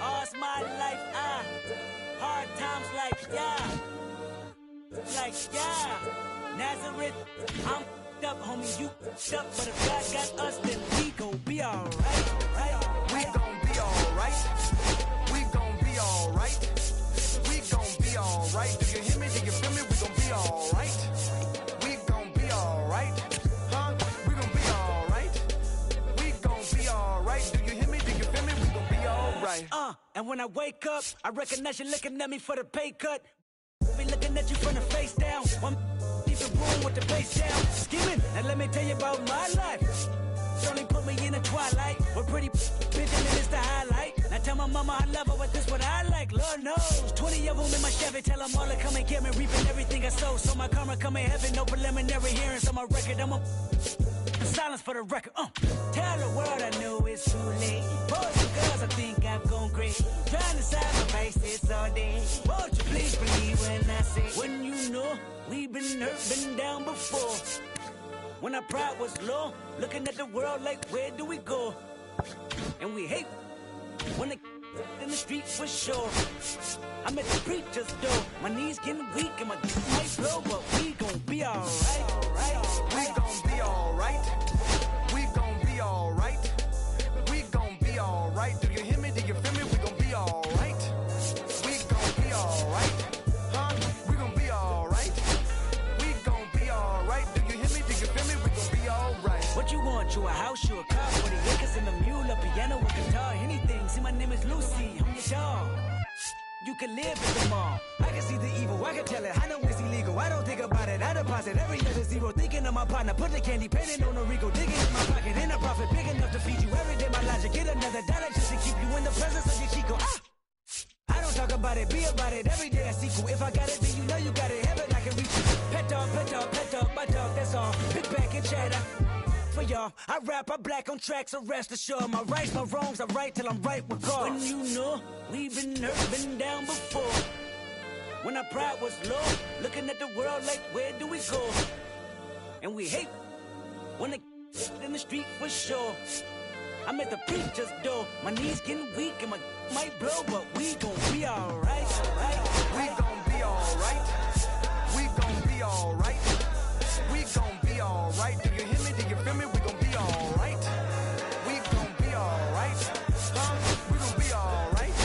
All's my life hard times like Nazareth, I'm up, homie, you up, but if God got us, then we gon' be alright, We gon' be alright. We gon' be alright. We gon' be alright. Do you hear me? Do you feel me? We gon' be alright. We gon' be alright. Huh? We gon' be alright. We gon' be alright. Do you hear me? Do you feel me? We gon' be alright. And when I wake up, I recognize you looking at me for the pay cut. Be looking at you from the face down. One leave the room with the face down. Scheming, now let me tell you about my life. Only put me in the twilight. We're pretty bitch and it's the highlight. Now tell my mama I love her, but this what I like. Lord knows, 20 of them in my Chevy. Tell them all to come and get me, reaping everything I sow. So my karma come in heaven, no preliminary hearings on my record. I'm a silence for the record. Tell the world I know it's too late. Boys and girls, I think I've gone crazy. Trying to side my faces all day. Won't you please believe when I say, when you know we've been hurt, been down before. When our pride was low, looking at the world like, where do we go? And we hate when they in the street for sure. I'm at the preacher's door. My knees getting weak and my might blow, but we gon' be alright. We gon' be alright. We gon' be alright. We gon' be alright. Do you hear me? Do you feel me? We gon' be alright. We gon' be alright. Huh? We gon' be alright. We gon' be alright. Do you hear me? Do you feel me? We gon' be alright. What you want? You a house, you a car, 40 acres and a mule, a piano, a guitar, anything. See, my name is Lucy, I'm your dog. You can live at the mall. I can see the evil, I can tell it. I know it's illegal. I don't think about it. I deposit every other zero. Thinking of my partner, put the candy, penning on the Rico. Digging in my pocket, in a profit, big enough to feed you every day. My logic, get another dollar just to keep you in the presence of your Chico. I don't talk about it, be about it. Every day I sequel. If I got it, then you know you got it. Heaven, I can reach you. Pet dog, my dog, that's all. Pick back and chatter. For y'all, I rap, I black on tracks, so rest assured. My rights, my wrongs, I right till I'm right with God. When you know we've been hurt, been down before. When our pride was low, looking at the world like, where do we go? And we hate when they in the street for sure. I'm at the preacher's door. My knees getting weak and my might blow, but we gon' be alright. We gon' be alright. We gon' be alright. We gon' be alright. Do you hear me? Do you feel me? We gon' be alright. We gon' be alright. Huh? We gon' be alright.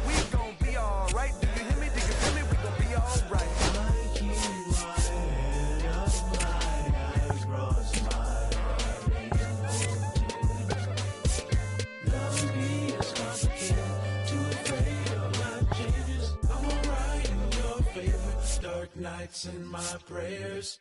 We gon' be alright. Do you hear me? Do you feel me? We gon' be alright. I keep my head up high, I cross my love me is complicated, too afraid of my changes. I'm alright in your favor, dark nights and my prayers.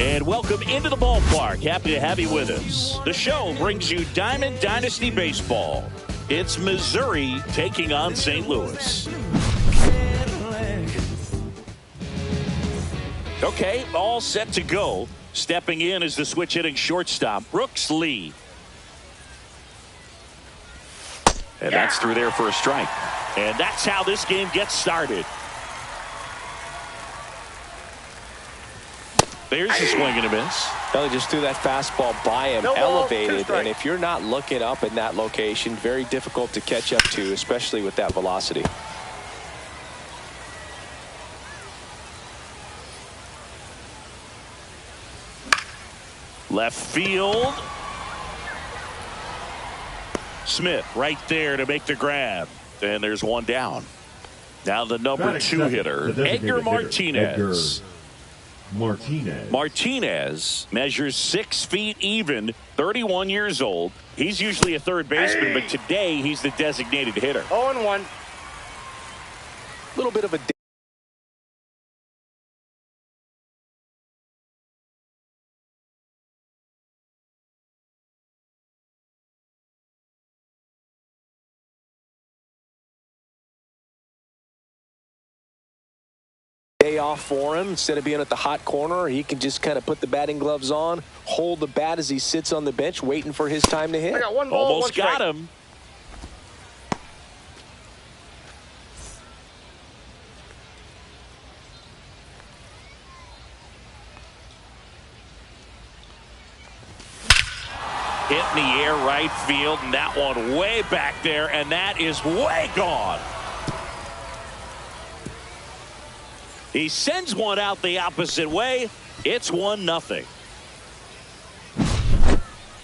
And welcome into the ballpark. Happy to have you with us. The show brings you Diamond Dynasty Baseball. It's Missouri taking on St. Louis. Okay, all set to go. Stepping in is the switch hitting shortstop, Brooks Lee. And that's through there for a strike. And that's how this game gets started. There's a swing and a miss. Well, he just threw that fastball by him, No ball, 2 elevated, strikes. and if you're not looking up in that location, very difficult to catch up to, especially with that velocity. Left field. Smith right there to make the grab. And there's one down. Now the number Batting 2 second, hitter, the designated Edgar hitter, Martinez. Edgar Martinez. Martinez measures 6 feet even, 31 years old. He's usually a third baseman, but today he's the designated hitter. 0-1. A little bit of a day off for him. Instead of being at the hot corner, he can just kind of put the batting gloves on, hold the bat as he sits on the bench waiting for his time to hit. I got 1 ball, 1 Almost strike. got him. Hit in the air right field, and that one way back there, and that is way gone. He sends one out the opposite way. It's 1-0.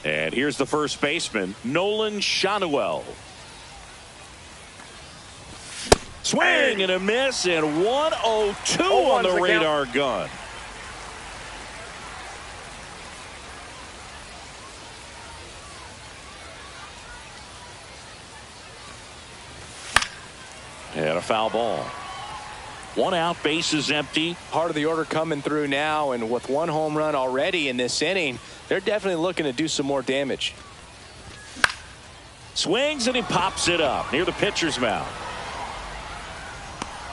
And here's the first baseman, Nolan Schanuel. Swing and a miss, and 102 on the radar gun. And a foul ball. 1 out, base is empty. Part of the order coming through now, and with 1 home run already in this inning, they're definitely looking to do some more damage. Swings and he pops it up near the pitcher's mound.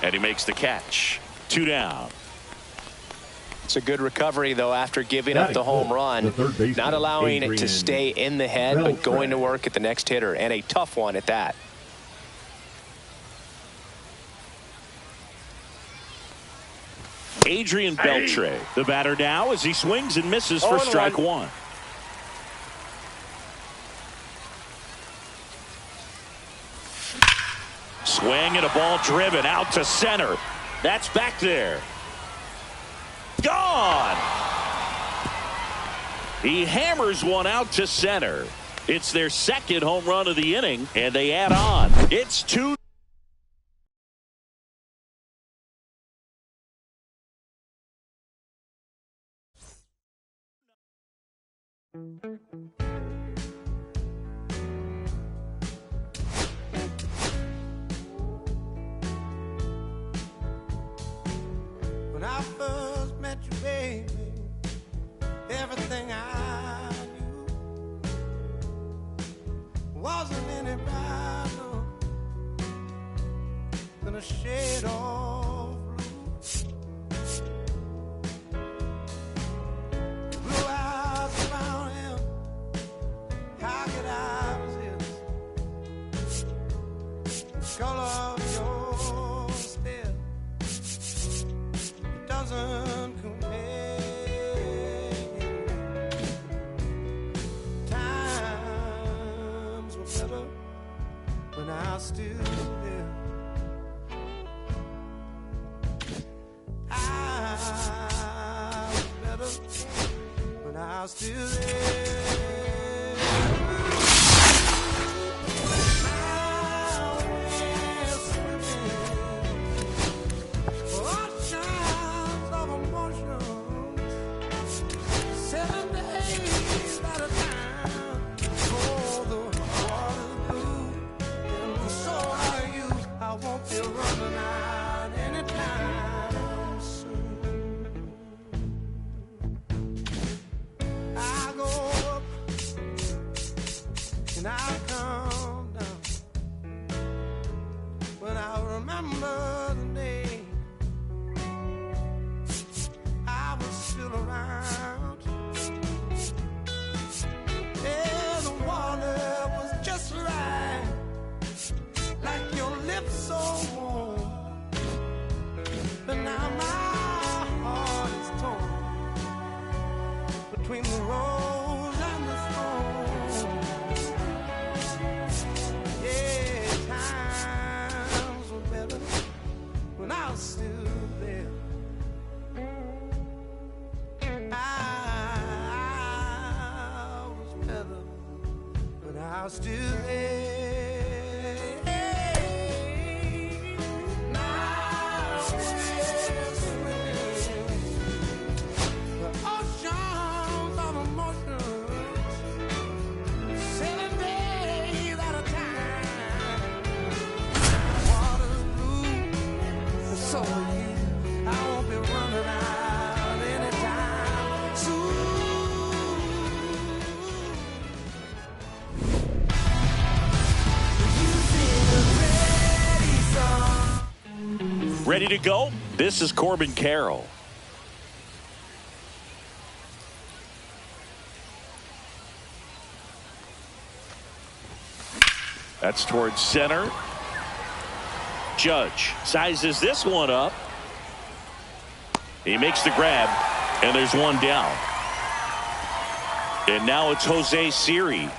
And he makes the catch. 2 down. It's a good recovery, though, after giving up the home run. Not allowing it to stay in the head, but going to work at the next hitter, and a tough one at that. Adrian Beltre, the batter now, as he swings and misses for strike 1. Swing and a ball driven out to center. That's back there. Gone. He hammers one out to center. It's their second home run of the inning, and they add on. It's 2. When I first met you, baby, everything I knew wasn't any brighter than a shade of blue. Blue eyes around him, how could I resist? The color of your stare doesn't compare. Times were better when I was still there. I was better when I was still there. Now we're swimming oceans of emotions, 7 days at a time. Oh, the water's blue, and so are you. I won't be running out. when I come down, when I remember the day I was still around. Yeah, the water was just right, like your lips so warm. But now my heart is torn between the rose and the thorn. Yeah, times were better when I was still there. I was better when I was still there. Now we're swimming the oceans of emotions, 7 days at a time. Water's blue, and so are you. I won't be running out anytime soon. Ready to go? This is Corbin Carroll. That's towards center. Judge sizes this one up. He makes the grab, and there's one down. And now it's Jose Siri.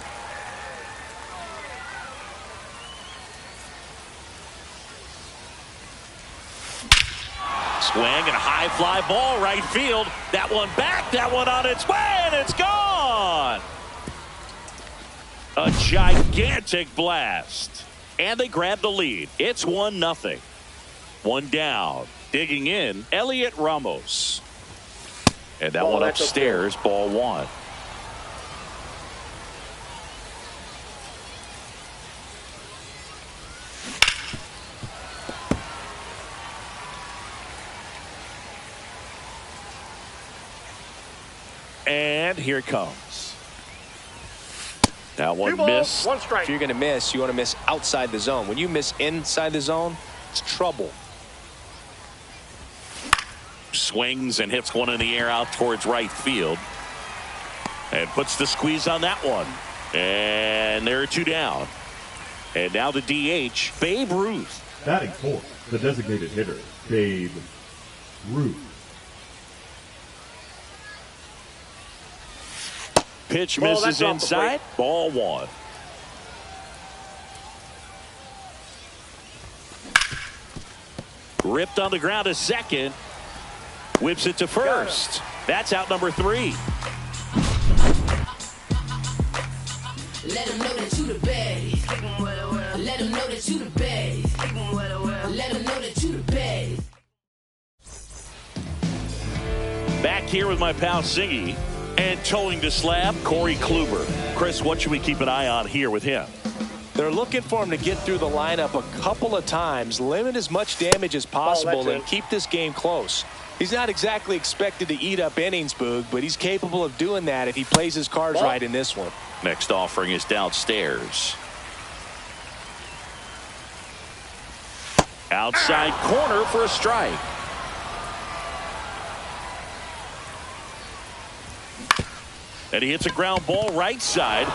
Swing and a high fly ball right field. That one back, that one on its way, and it's gone. A gigantic blast. And they grab the lead. It's 1-0. One down. Digging in, Elliot Ramos. And that one upstairs, ball one. And here it comes. That one missed. One strike. If you're going to miss, you want to miss outside the zone. When you miss inside the zone, it's trouble. Swings and hits one in the air out towards right field. And puts the squeeze on that one. And there are two down. And now the DH, Babe Ruth. Batting fourth, the designated hitter, Babe Ruth. Pitch Ball, misses that's off the inside. plate. Ball one. Ripped on the ground to second. Whips it to first. That's out number 3. Let them know that you the baddest. Let them know that you the baddest. Let them know that you the baddest. Back here with my pal Singy. And towing the slab, Corey Kluber. Chris, what should we keep an eye on here with him? They're looking for him to get through the lineup a couple of times, limit as much damage as possible, and keep this game close. He's not exactly expected to eat up innings, Boog, but he's capable of doing that if he plays his cards right in this one. Next offering is downstairs. Outside corner for a strike. And he hits a ground ball right side.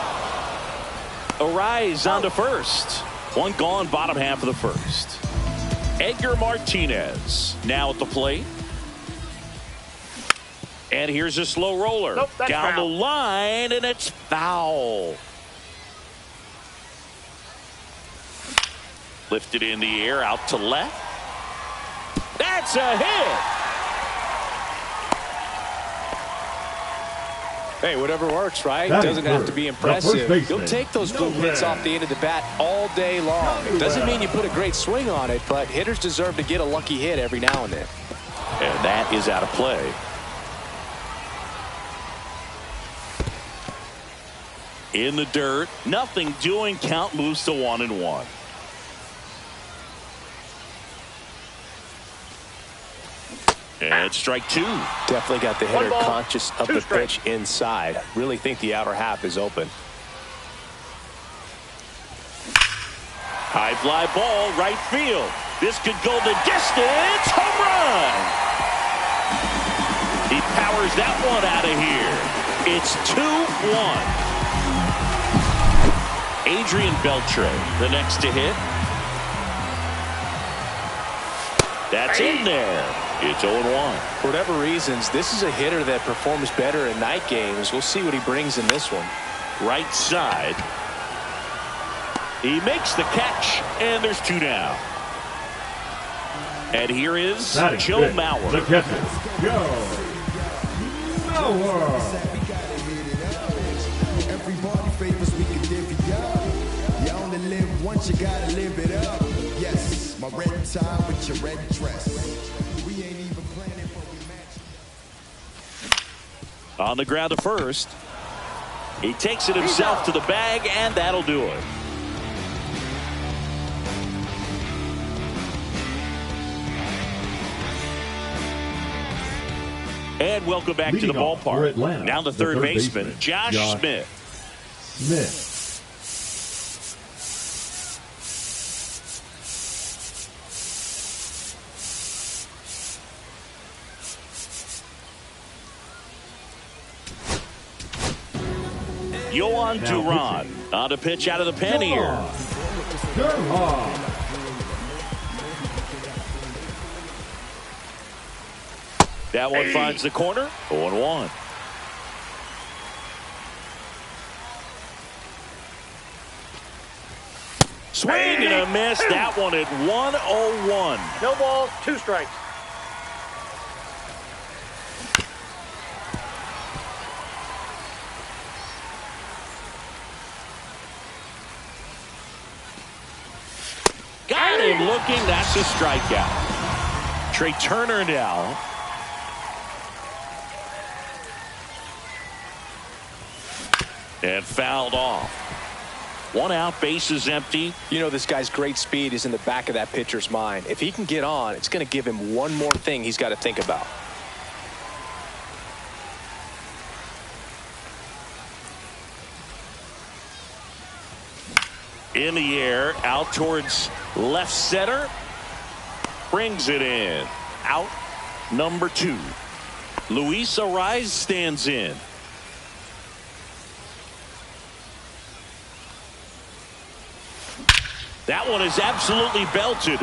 Arise onto first. One gone, bottom half of the first. Edgar Martinez now at the plate. And here's a slow roller. Nope, that's down foul. the line, and it's foul. Lifted in the air, out to left. That's a hit. Hey, whatever works, right? That is Doesn't have to first. be The impressive. first baseman. You'll take those blue hits off the end of the bat all day long. It doesn't mean you put a great swing on it, but hitters deserve to get a lucky hit every now and then. And that is out of play. In the dirt, nothing doing. Count moves to 1-1. And strike two. Definitely got the hitter ball, conscious of two the strikes. pitch inside. Really think the outer half is open. High fly ball, right field. This could go the distance. Home run. He powers that one out of here. It's 2-1. Adrian Beltre, the next to hit. That's in there. It's 0-1. For whatever reasons, this is a hitter that performs better in night games. We'll see what he brings in this one. Right side. He makes the catch, and there's 2 down. And here is Joe Mauer. The catcher, Joe Mauer. Everybody favors we can divvy up. You only live once, you gotta live it up. Yes, my red tie with your red dress. We ain't even planning, but we match. On the ground to first. He takes it himself to the bag, and that'll do it. And welcome back to the ballpark. Now the third baseman, Josh Smith. Yohan Duran on to pitch out of the pen here. That one finds the corner. 0-1. Swing and a miss. That one at 1-0-1. No balls, 2 strikes. Got him looking. That's a strikeout. Trey Turner now. And fouled off. 1 out, base is empty. You know, this guy's great speed is in the back of that pitcher's mind. If he can get on, it's going to give him one more thing he's got to think about. In the air, out towards left center. Brings it in. Out number 2. Luis Arraez stands in. That one is absolutely belted.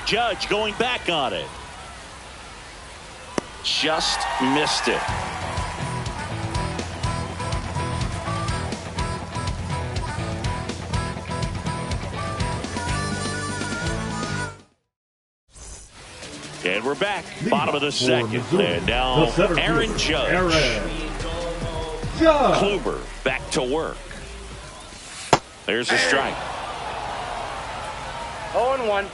Judge going back on it. Just missed it. And we're back. Bottom of the second. And now Aaron Judge. Kluber back to work. There's a strike. 0-1.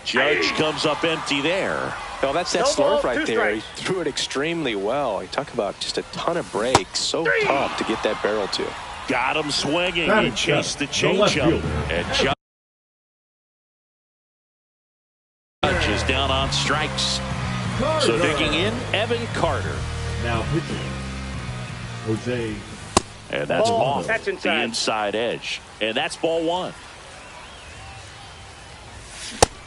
Judge comes up empty there. Well, that's that No slurve ball, right 2 there. strikes. He threw it extremely well. You talk about just a ton of breaks. So tough to get that barrel to. Got him swinging. He chased the changeup. And Judge is down on strikes. So digging in, Evan Carter. Now pitching, Jose. And that's off That's the inside. inside edge. And that's ball 1.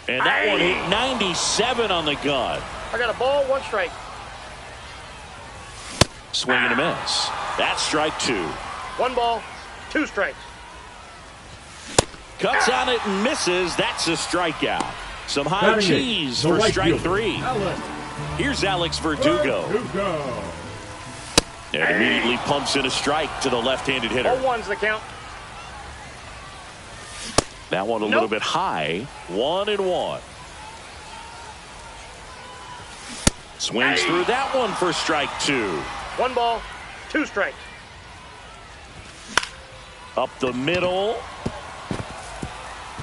And that one hit 97 on the gun. I got a ball, 1 strike. Swing and a miss. That's strike 2. 1 ball, 2 strikes. Cuts on it and misses. That's a strikeout. Some high Batting cheese the for right strike fielder, 3. Alex Here's Alex Verdugo. And immediately pumps in a strike to the left-handed hitter. 0-1's the count. That one a little bit high. 1-1. Swings through that one for strike 2. 1 ball, 2 strikes. Up the middle.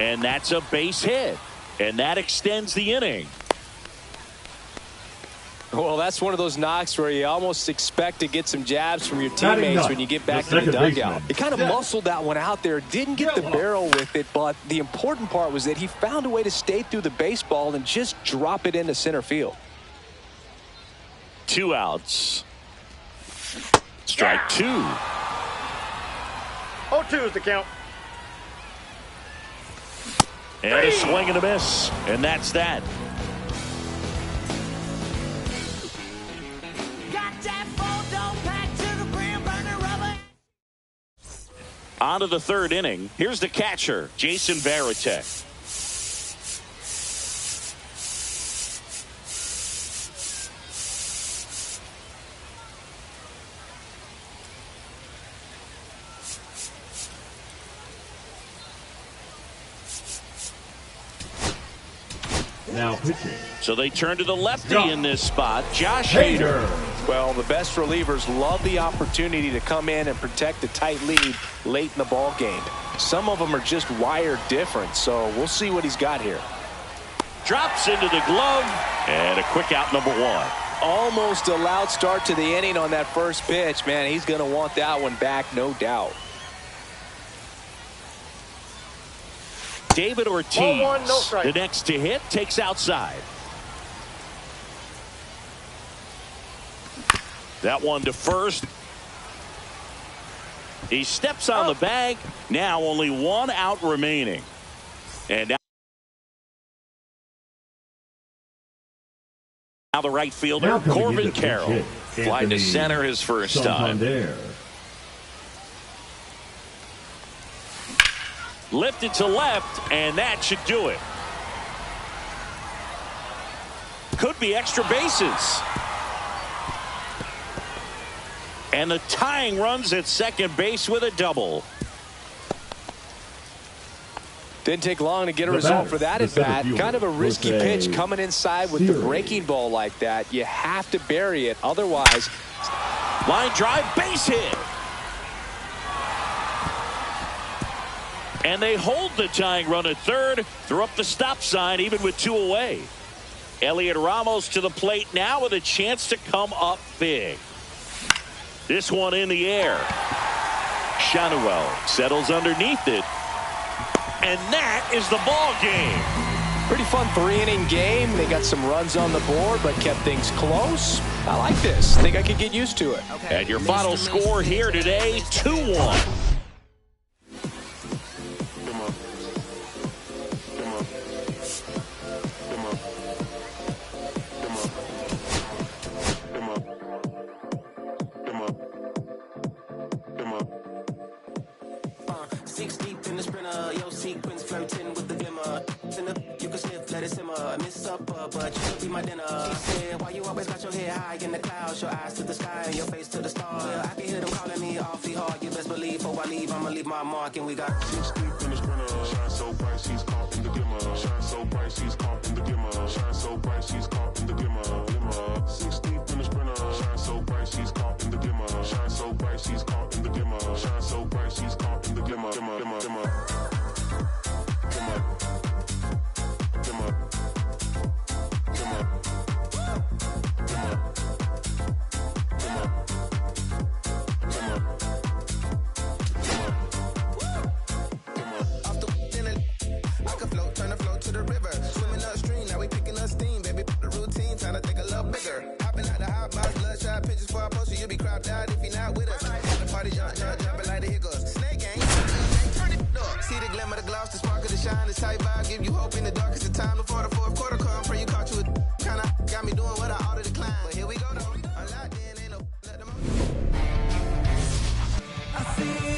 And that's a base hit. And that extends the inning. Well, that's one of those knocks where you almost expect to get some jabs from your teammates when you get back to the dugout. He kind of muscled that one out there, didn't get the barrel with it, but the important part was that he found a way to stay through the baseball and just drop it into center field. 2 outs. Strike 2. 0-2 is the count. And a swing and a miss. And that's that. On to the third inning. Here's the catcher, Jason Varitek. Now pitching. So they turn to the lefty in this spot, Josh Hader. Well, the best relievers love the opportunity to come in and protect a tight lead late in the ball game. Some of them are just wired different, so we'll see what he's got here. Drops into the glove, and a quick out, number one. Almost a loud start to the inning on that first pitch. Man, he's going to want that one back, no doubt. David Ortiz, 1-1, no strike. the next to hit, takes outside. That one to first. He steps on the bag. Now only one out remaining. And now the right fielder, Corbin Carroll. Flying to center his first time. Lifted to left, and that should do it. Could be extra bases. And the tying runs at second base with a double. Didn't take long to get a result for that at bat. Kind of a risky pitch coming inside with the breaking ball like that. You have to bury it. Otherwise, line drive, base hit. And they hold the tying run at third. Throw up the stop sign even with two away. Elliot Ramos to the plate now with a chance to come up big. This one in the air. Shanuel settles underneath it. And that is the ball game. Pretty fun 3-inning game. They got some runs on the board, but kept things close. I like this. Think I could get used to it. And your final score here today, 2-1. But you could be my dinner. She said, why you always got your head high in the clouds, your eyes to the sky and your face to the stars? Well, I can hear them calling me awfully hard. You best believe before I leave, I'ma leave my mark. And we got 6 deep in the sprinter. Shine so bright, she's caught in the glimmer. Shine so bright, she's caught in the glimmer. Shine so bright, she's caught in the glimmer. 6 deep in the sprinter. Shine so bright, she's caught in the glimmer. Shine so bright, she's caught in the glimmer. Shine so bright, she's caught in the glimmer.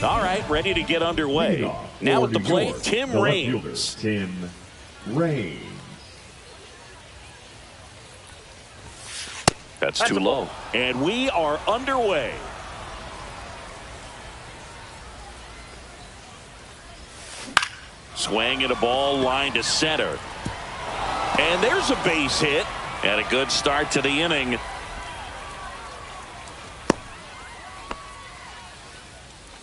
All right, ready to get underway. Now at the plate, Tim Raines. Tim Raines. That's too low. And we are underway. Swing and a ball line to center. And there's a base hit. And a good start to the inning.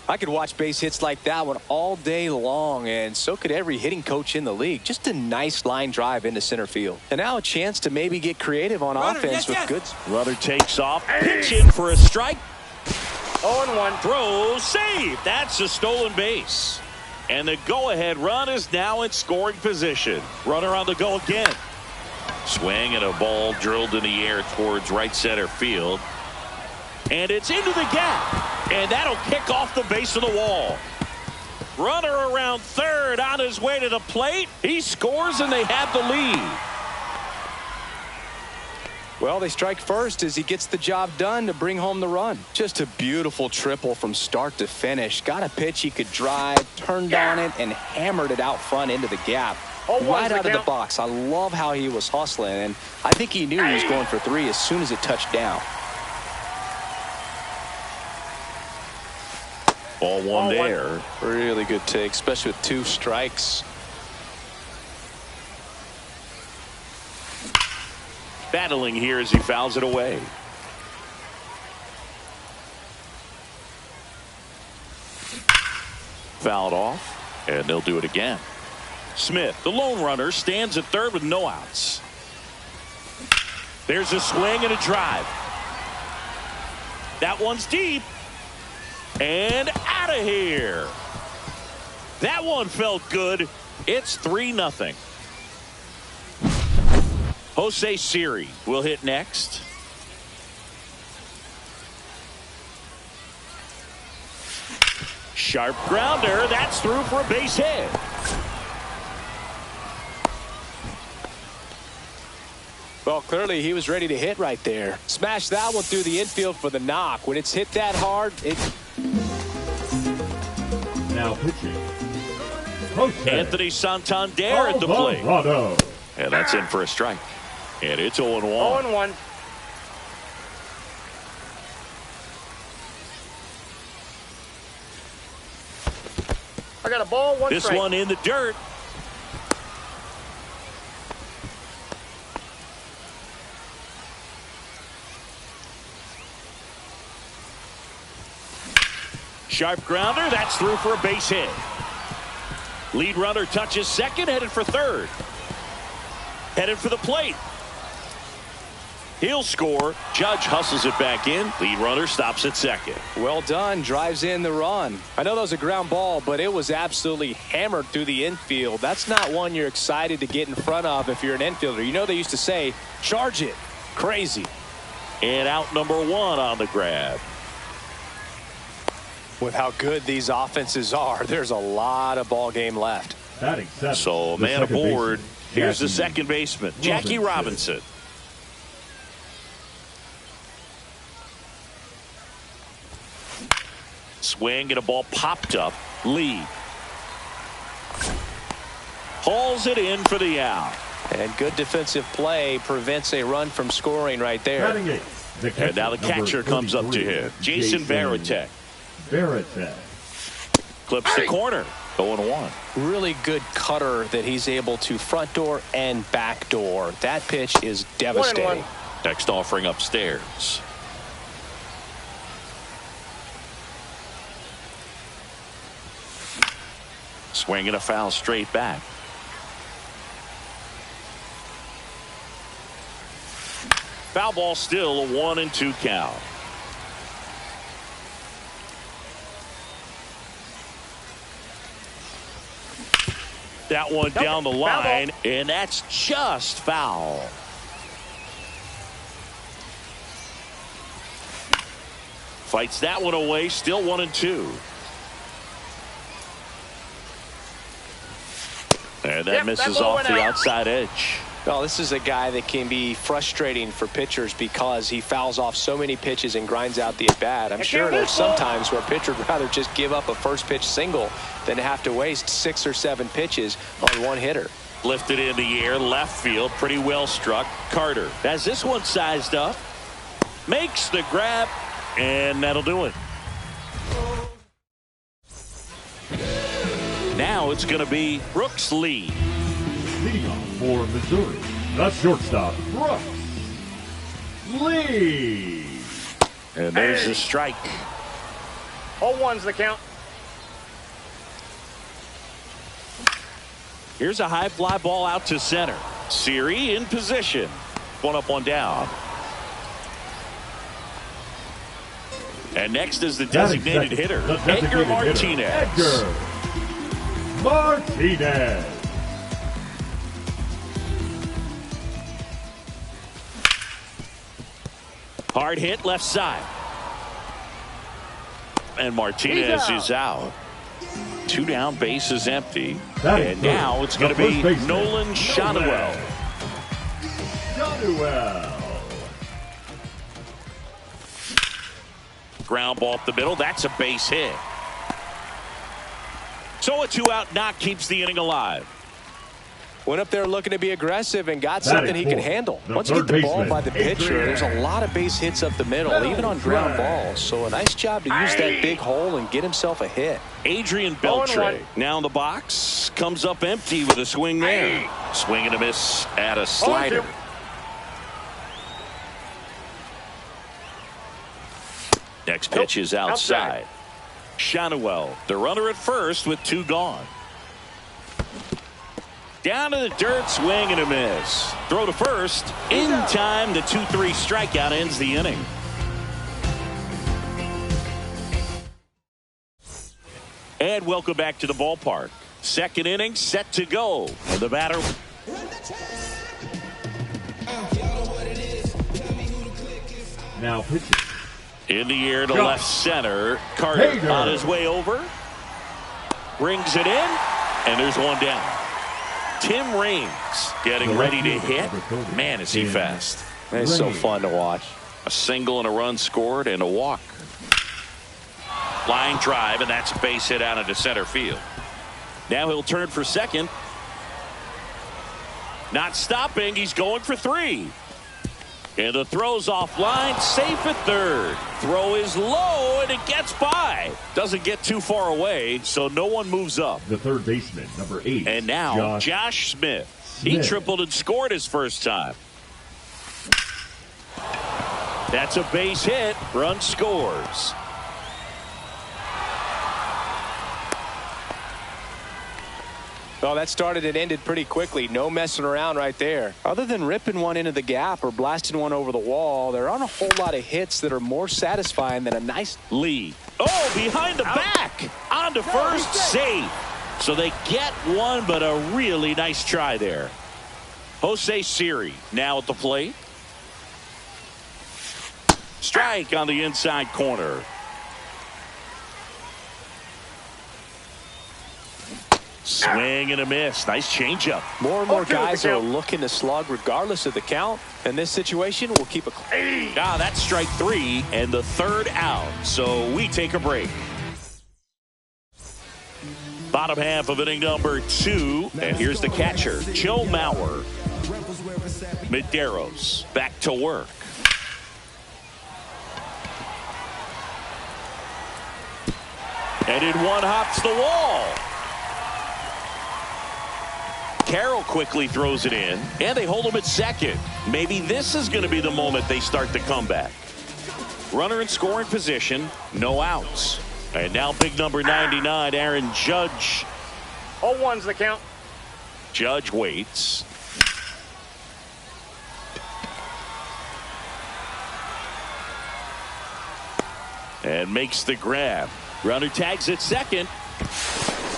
I could watch base hits like that one all day long, and so could every hitting coach in the league. Just a nice line drive into center field. And now a chance to maybe get creative on offense with good. Runner takes off, pitch in for a strike. 0-1. Throw, save. That's a stolen base. And the go-ahead run is now in scoring position. Runner on the go again. Swing and a ball drilled in the air towards right center field. And it's into the gap. And that'll kick off the base of the wall. Runner around third on his way to the plate. He scores and they have the lead. Well, they strike first as he gets the job done to bring home the run. Just a beautiful triple from start to finish. Got a pitch he could drive, turned on it, and hammered it out front into the gap. Right out of the box. I love how he was hustling, and I think he knew he was going for 3 as soon as it touched down. Ball one there. Really good take, especially with 2 strikes. Battling here as he fouls it away. Fouled off, and they'll do it again. Smith, the lone runner, stands at third with no outs. There's a swing and a drive. That one's deep. And out of here. That one felt good. It's 3-0. Jose Siri will hit next. Sharp grounder. That's through for a base hit. Well, clearly he was ready to hit right there. Smash that one through the infield for the knock. When it's hit that hard, it... Now pitching, Jose Anthony Santander at the plate. Alvarado. And that's in for a strike. And it's 0-1. 0-1. I got a ball, 1 This strike. one in the dirt. Sharp grounder. That's through for a base hit. Lead runner touches second, headed for third. Headed for the plate. He'll score. Judge hustles it back in. Lead runner stops at second. Well done. Drives in the run. I know that was a ground ball, but it was absolutely hammered through the infield. That's not one you're excited to get in front of if you're an infielder. You know they used to say, charge it. Crazy. And out number 1 on the grab. With how good these offenses are, there's a lot of ball game left. Batting 7th, So a the man second aboard. baseman, Here's the Jackie second baseman, Jackie Robinson. Swing and a ball popped up. Lee hauls it in for the out. And good defensive play prevents a run from scoring right there. Batting 8th, the catcher, And now the catcher comes up to 33, hit. Jason Varitek. Varitek. Clips the corner. 0-1. Really good cutter that he's able to front door and back door. That pitch is devastating. 1-1. Next offering upstairs. Swing and a foul straight back. Foul ball, still a 1-2 count. That one down the line, and that's just foul. Fights that one away, still 1-2. And that misses off the outside edge. Well, this is a guy that can be frustrating for pitchers because he fouls off so many pitches and grinds out the at-bat. I'm sure there's some times where a pitcher would rather just give up a first pitch single than have to waste 6 or 7 pitches on one hitter. Lifted in the air, left field, pretty well struck. Carter has this one sized up, makes the grab, and that'll do it. Now it's going to be Brooks Lee. Leading off for Missouri, the shortstop, Brooks Lee. And there's the strike. 0-1's the count. Here's a high fly ball out to center. Siri in position. 1 up, 1 down. And next is the designated hitter, Edgar Martinez. Edgar Martinez. Hard hit left side. And Martinez is out. 2 down, bases empty. Batting And first, now it's going to the be first baseman, Nolan Schanuel. Schanuel. Ground ball up the middle. That's a base hit. So a 2-out knock keeps the inning alive. Went up there looking to be aggressive and got something he can handle. Once you get the ball by the pitcher, there's a lot of base hits up the middle, even on ground balls. So a nice job to use that big hole and get himself a hit. Adrian Beltre now in the box. Comes up empty with a swing there. Swing and a miss at a slider. Next pitch is outside. Schanuel, the runner at first with 2 gone. Down to the dirt, swing and a miss. Throw to first. In time, the 2-3 strikeout ends the inning. And welcome back to the ballpark. Second inning set to go. And the batter. Now pitching. In the air to left center. Carter on his way over. Brings it in. And there's one down. Tim Raines getting ready to hit. Man, is he fast. It's so fun to watch. A single and a run scored and a walk. Line drive, and that's a base hit out into center field. Now he'll turn for second. Not stopping. He's going for 3. And the throw's offline, safe at third. Throw is low, and it gets by. Doesn't get too far away, so no one moves up. The third baseman, number 8. And now Josh Smith. He tripled and scored his first time. That's a base hit. Run scores. Well, that started and ended pretty quickly. No messing around right there. Other than ripping one into the gap or blasting one over the wall, there aren't a whole lot of hits that are more satisfying than a nice Lee. Oh, behind the back. On to first, safe. So they get one, but a really nice try there. Jose Siri now at the plate. Strike on the inside corner. Swing and a miss. Nice changeup. More and more guys are looking to slug regardless of the count. In this situation, we'll keep a that's strike 3 and the 3rd out. So we take a break. Bottom half of inning number 2. And here's the catcher, Joe Mauer. Medeiros back to work. And in one hops the wall. Carroll quickly throws it in, and they hold him at second. Maybe this is going to be the moment they start the comeback. Runner in scoring position, no outs. And now big number 99, Aaron Judge. 0-1's the count. Judge waits. And makes the grab. Runner tags at second,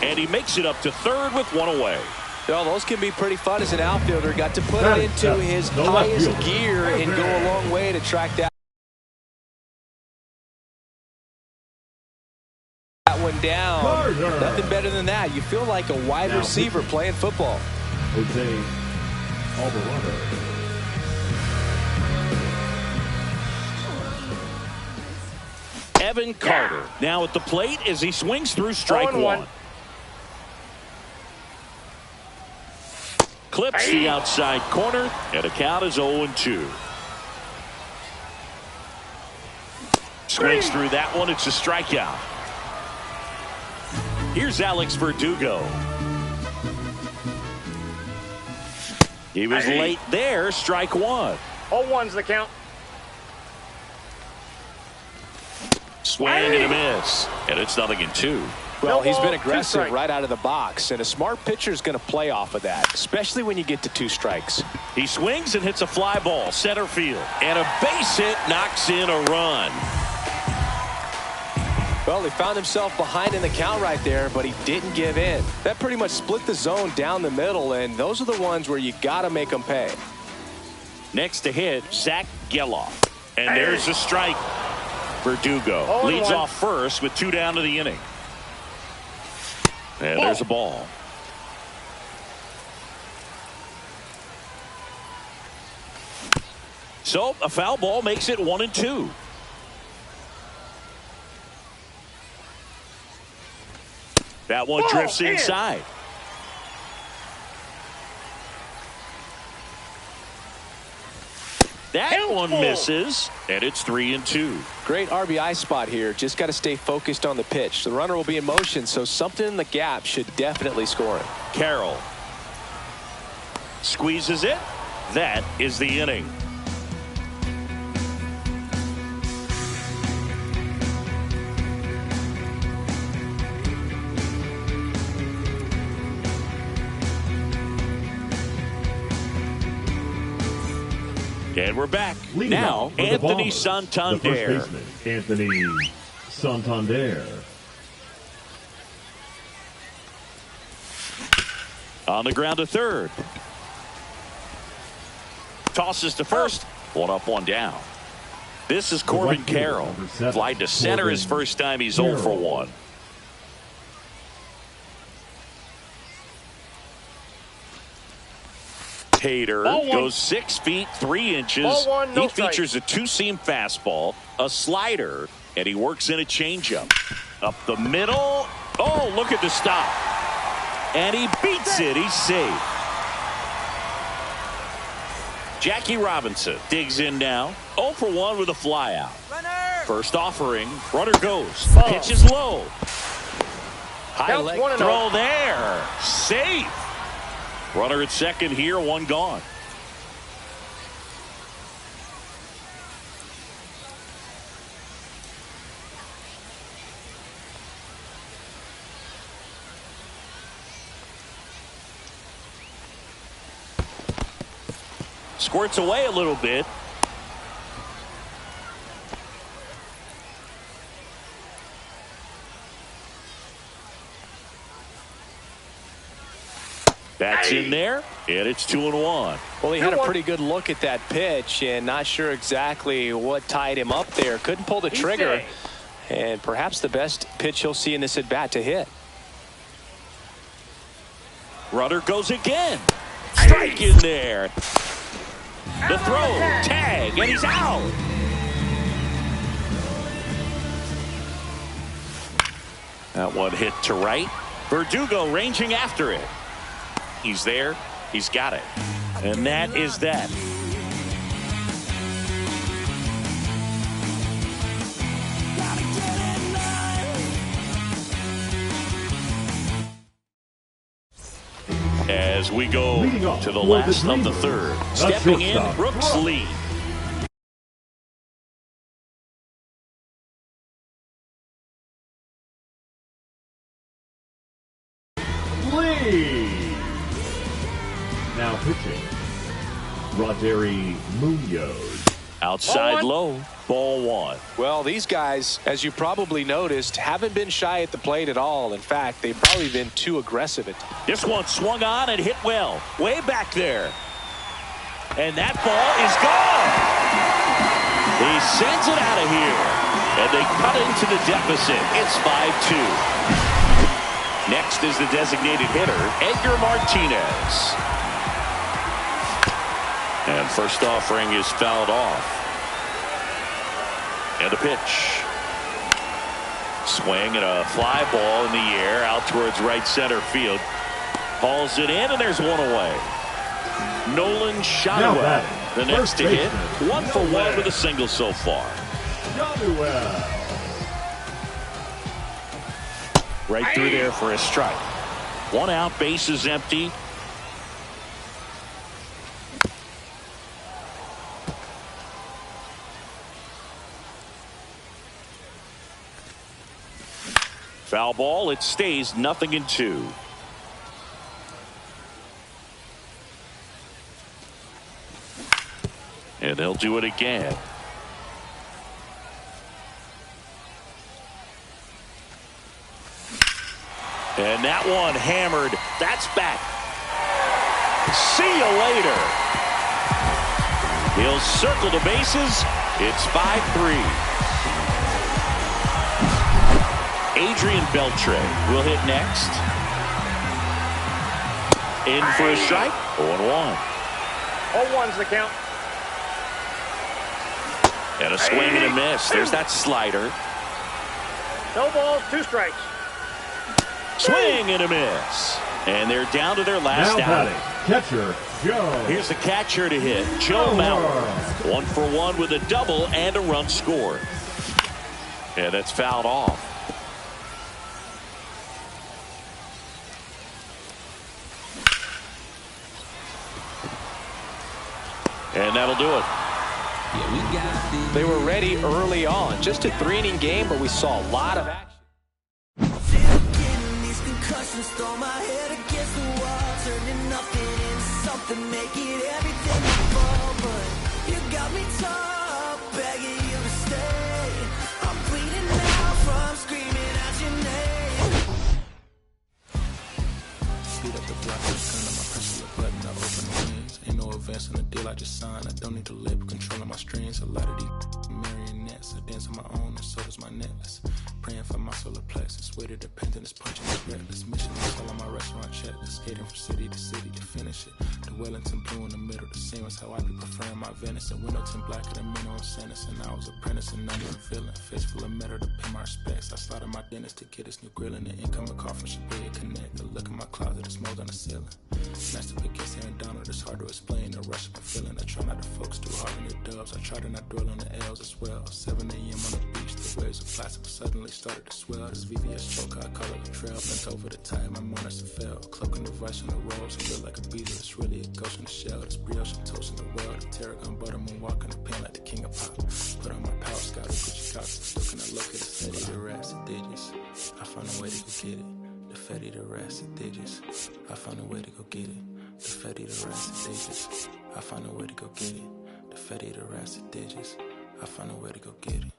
and he makes it up to third with one away. Well, those can be pretty fun as an outfielder. Got to put it into his highest gear and go a long way to track that one down. Nothing better than that. You feel like a wide receiver playing football. Jose Alvarado. Evan Carter now at the plate as he swings through strike 1. Clips the outside corner, and the count is 0-2. Swings through that one. It's a strikeout. Here's Alex Verdugo. He was late there. Strike 1. 0-1's the count. Swing and a miss. And it's 0-2. Well, he's been aggressive right out of the box, and a smart pitcher is going to play off of that, especially when you get to 2 strikes. He swings and hits a fly ball center field, and a base hit knocks in a run. Well, he found himself behind in the count right there, but he didn't give in. That pretty much split the zone down the middle, and those are the ones where you got to make them pay. Next to hit, Zach Geloff, and there's a strike. Verdugo leads off first with 2 down to the inning. And there's a ball. So a foul ball makes it 1-2. That one drifts inside. That one misses, and it's 3-2. Great RBI spot here. Just got to stay focused on the pitch. The runner will be in motion, so something in the gap should definitely score him. Carroll squeezes it. That is the inning. And we're back. Leading now, Anthony Santander. The first baseman, Anthony Santander. On the ground to third. Tosses to first. One up, one down. This is Corbin Carroll. Fly to center his first time. He's 0 for 1. Hader goes 6 feet 3 inches. He features a two-seam fastball, a slider, and he works in a changeup. Up the middle. Oh, look at the stop. And he beats it. He's safe. Jackie Robinson digs in now. 0 for 1 with a flyout. First offering. Runner goes. Pitch is low. High leg throw there. Safe. Runner at second here, one gone. Squirts away a little bit. That's in there, and it's 2-1. Well, he had a pretty good look at that pitch and not sure exactly what tied him up there. Couldn't pull the trigger, and perhaps the best pitch he'll see in this at-bat to hit. Runner goes again. Strike in there. The throw, tag, and he's out. That one hit to right. Verdugo ranging after it. He's there. He's got it. And that is that. As we go to the last of the third. Stepping in, Brooks Lee. Now pitching, Roderi Munoz. Outside low, ball 1. Well, these guys, as you probably noticed, haven't been shy at the plate at all. In fact, they've probably been too aggressive at times. This one swung on and hit well. Way back there. And that ball is gone. He sends it out of here. And they cut into the deficit. It's 5-2. Next is the designated hitter, Edgar Martinez. And first offering is fouled off. And the pitch. Swing and a fly ball in the air out towards right center field. Hauls it in, and there's one away. Nolan Shotwell, the next to hit. 1 for 1 with a single so far. Right through there for a strike. 1 out, base is empty. Foul ball, it stays 0-2. And they'll do it again. And that one hammered. That's back. See you later. He'll circle the bases. It's 5-3. Adrian Beltre will hit next. In for a strike. 0-1. 0-1's the count. And a swing and a miss. There's that slider. No balls, 2 strikes. Swing and a miss. And they're down to their last now outing. Catcher, Joe. Here's the catcher to hit, Joe Mauer. 1 for 1 with a double and a run scored. And that's fouled off. And that'll do it. They were ready early on. Just a 3-inning game, but we saw a lot of action. Throw my head against the wall, turning nothing into something, make it everything before. But you got me top, begging you to stay. I'm bleeding now from screaming out your name. Speed up the block, turn on my press the button, I open the wings. Ain't no advance on the deal I just signed. I don't need to label, controlling my strings. A lot of these marionettes, I dance on my own, and so does my necklace. Praying for my solar plexus, way to dependent is punching is reckless. Mission is all on my restaurant checklist, skating from city to city to finish it. The Wellington blue in the middle, the same as how I be preferring my venison. Windowton blacker than minimum sentence, and I was apprentice and not even feeling. Face full of metal to pay my respects. I started my dentist to get this new grill and the incoming call from Shabria Connect. The look in my closet is mold on the ceiling. Matched up against Aaron Donald, it's hard to explain the rush of a feeling. I try not to focus too hard on the dubs. I try to not dwell on the L's as well. 7 a.m. on the beach, the waves of plastic suddenly started to swell. This VVS choker, I call it a trail. Bent over the tide, my mornings have fell. Cloaking the vice on the roads, it look like a beetle. It's really a ghost in the shell. This brioche and toast in the world. The tarragon butter moon walking the pen like the king of pop. Put on my power scout, Gucci cops. Still can I locate the Fetty, the rats, the digits. I found a way to go get it. The Fetty, the rats, the digits. I found a way to go get it. The Fetty, the rats, the digits. I found a way to go get it. The Fetty, the rats, the digits. I found a way to go get it.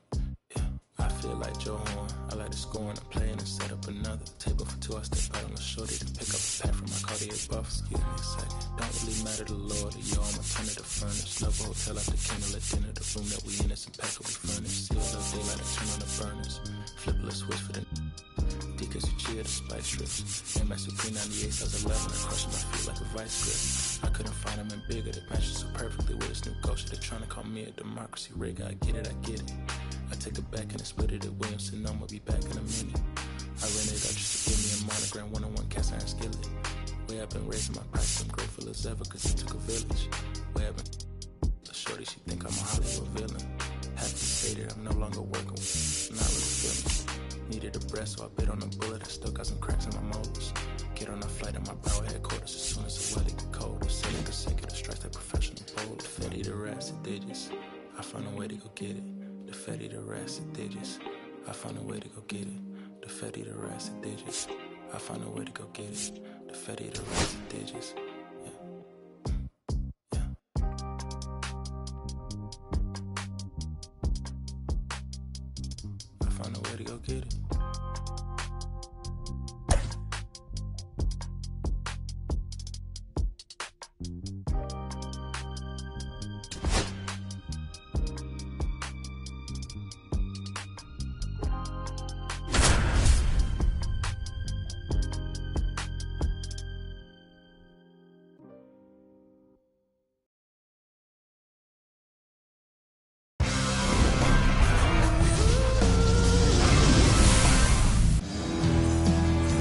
I feel like Joe Horn. I like to score and play and set up another table for 2. I step out on the shorty to pick up a pack from my Cartier buff. Excuse me a second. Don't really matter the Lord. Yo, I'm a turn to the furnace. Love a hotel at the candle at dinner. The room that we in is impeccably furnished. See a little daylight and turn on the burners. Flip a little switch for the Deacons who cheer the spice strips. MX with P98 size 11. I crushing my feet like a vice grip. I couldn't find them in bigger. They match so perfectly with this new ghost. They're trying to call me a democracy rig. I get it, I get it. I take it back and I split it at Williamson. I'ma be back in a minute. I ran it up just to give me a monogram, 1-on-1 cast iron skillet. Way I've been raising my price, I'm grateful as ever, cause it took a village. Way I've been the shorty, she think I'm a Hollywood villain. Happy stated, I'm no longer working with, not really feeling. Needed a breath, so I bit on a bullet. I still got some cracks in my molars. Get on a flight at my brow headquarters as soon as the weather get colder. Setting consecutive strikes like professional bowler. Fetty, the rats, the digits. I found a way to go get it. The Fetty, the rats, the digits. I found a way to go get it. The Fetty, the rats, the digits. I found a way to go get it. The Fetty, the rats, the digits. I found a way to go get it.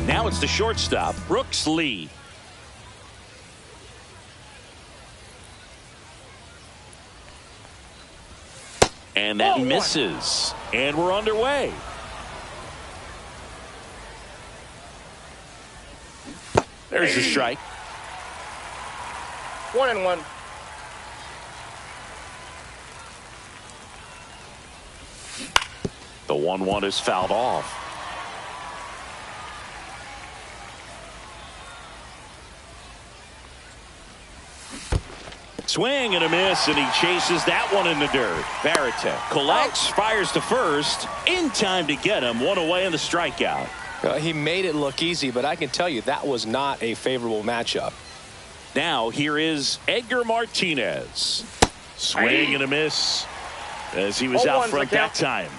Now it's the shortstop, Brooks Lee. And that misses. And we're underway. There's the strike. 1-1. The 1-1 is fouled off. Swing and a miss, and he chases that one in the dirt. Varitek collects, fires to first, in time to get him. One away in the strikeout. He made it look easy, but I can tell you that was not a favorable matchup. Now here is Edgar Martinez. Swing and a miss as he was out front that time.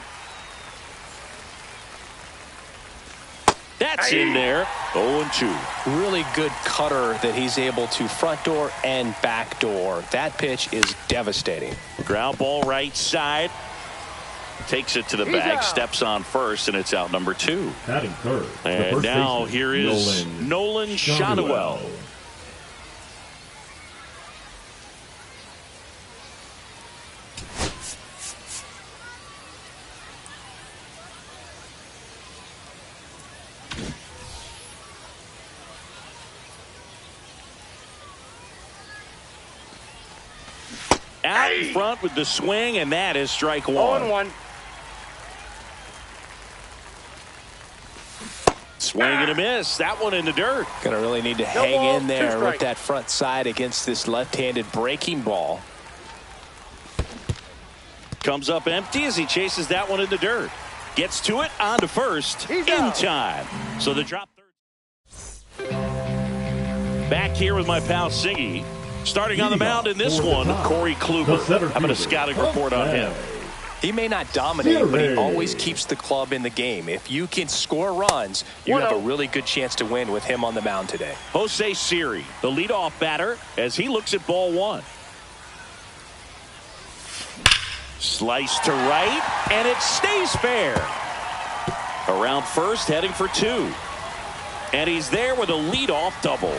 That That's in there. 0-2. Really good cutter that he's able to front door and back door. That pitch is devastating. Ground ball right side. Takes it to the bag, steps on first, and it's out number 2. Batting third. And now here is Nolan Schanuel. Out in front with the swing, and that is strike 1. 0-1. Swing and a miss. That one in the dirt. Gonna really need to hang in there with that front side against this left-handed breaking ball. Comes up empty as he chases that one in the dirt. Gets to it, on to first, in time. So the drop third. Back here with my pal Siggy. Starting on the mound in this one, Corey Kluber. How about a scouting report on him? He may not dominate, but he always keeps the club in the game. If you can score runs, you have a really good chance to win with him on the mound today. Jose Siri, the leadoff batter, as he looks at ball 1. Slice to right, and it stays fair. Around first, heading for 2. And he's there with a leadoff double.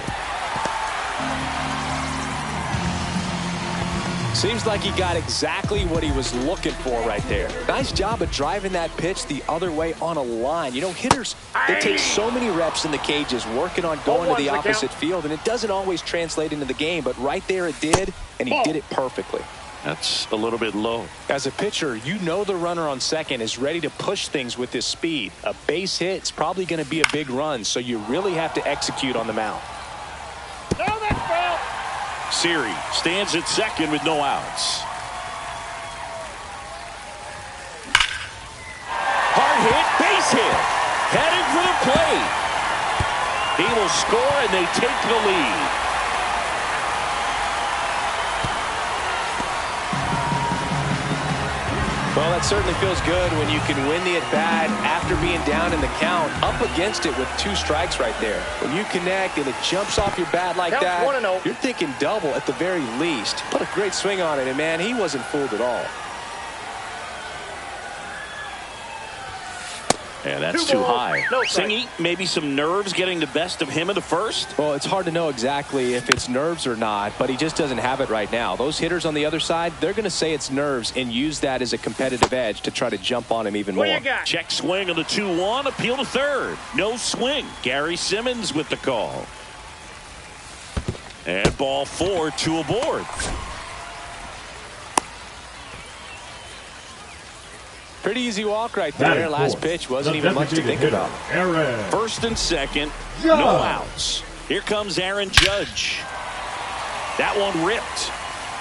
Seems like he got exactly what he was looking for right there. Nice job of driving that pitch the other way on a line. You know, hitters, they take so many reps in the cages working on going to the opposite field, and it doesn't always translate into the game, but right there it did, and he did it perfectly. That's a little bit low. As a pitcher, you know the runner on second is ready to push things with his speed. A base hit is probably going to be a big run, so you really have to execute on the mound. No, that's foul. Siri stands at second with no outs. Hard hit, base hit. Heading for the plate. He will score, and they take the lead. Well, that certainly feels good when you can win the at-bat after being down in the count, up against it with 2 strikes right there. When you connect and it jumps off your bat like that, you're thinking double at the very least. Put a great swing on it, and man, he wasn't fooled at all. Yeah, that's too high. Singy, maybe some nerves getting the best of him in the first? Well, it's hard to know exactly if it's nerves or not, but he just doesn't have it right now. Those hitters on the other side, they're going to say it's nerves and use that as a competitive edge to try to jump on him even more. Check swing on the 2-1, appeal to third. No swing. Gary Simmons with the call. And ball 4, 2 aboard. Pretty easy walk right there. Last pitch wasn't even much to think about. First and second, no outs. Here comes Aaron Judge. That one ripped.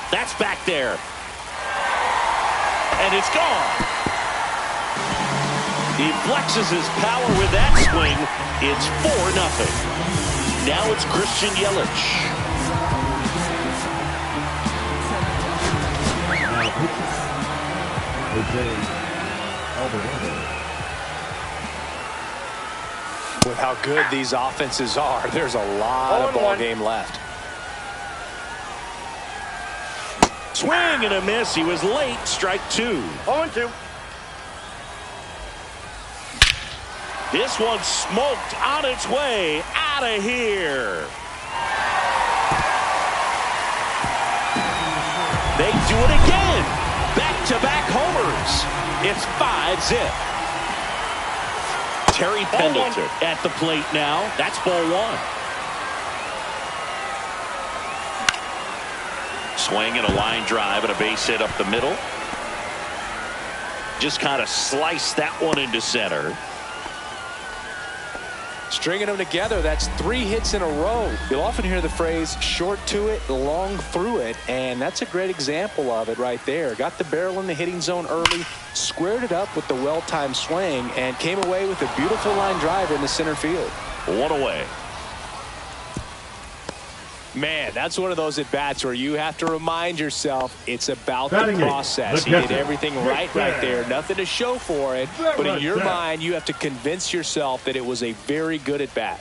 That's back there. And it's gone. He flexes his power with that swing. It's 4-0. Now it's Christian Yelich. With how good these offenses are, there's a lot of ball game left. Swing and a miss. He was late. Strike 2. 0-2. This one smoked on its way out of here. They do it again. Back-to-back homers. It's 5-zip. Terry Pendleton at the plate now. That's ball 1. Swing and a line drive and a base hit up the middle. Just kind of sliced that one into center. Stringing them together, that's 3 hits in a row. You'll often hear the phrase short to it, long through it, and that's a great example of it right there. Got the barrel in the hitting zone early, squared it up with the well-timed swing, and came away with a beautiful line drive in the center field. 1 away. Man, that's one of those at-bats where you have to remind yourself it's about Batting the eight, process. the He did catcher, everything right there. Nothing to show for it. But in your mind, you have to convince yourself that it was a very good at-bat.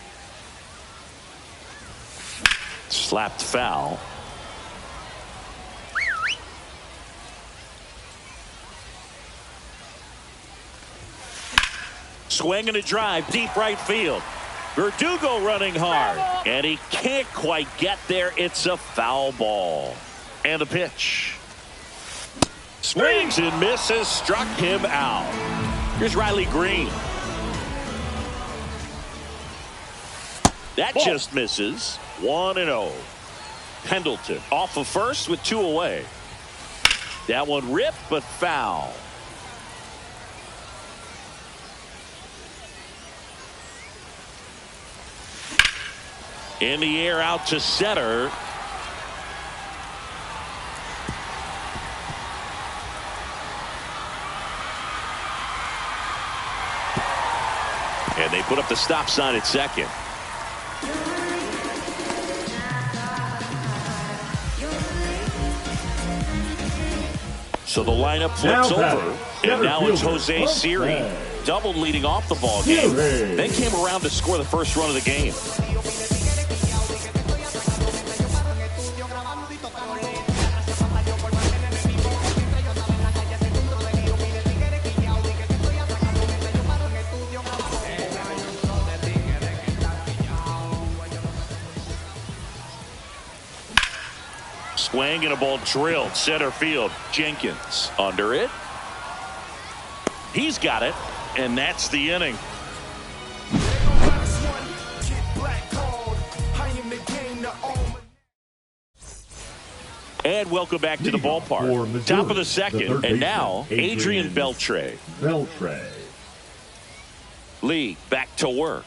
Slapped foul. Swing and a drive, deep right field. Verdugo running hard, and he can't quite get there. It's a foul ball. And a pitch. Swings and misses, struck him out. Here's Riley Green. That just misses. 1-0. Pendleton off of first with 2 away. That one ripped, but foul. In the air out to center. And they put up the stop sign at second. So the lineup flips over. And now it's Jose Siri. Doubled leading off the ball game. Then came around to score the first run of the game. Swing and a ball drilled center field. Jenkins under it. He's got it, and that's the inning. And welcome back to the ballpark. Top of the second, and now Adrian Beltre. Lee back to work.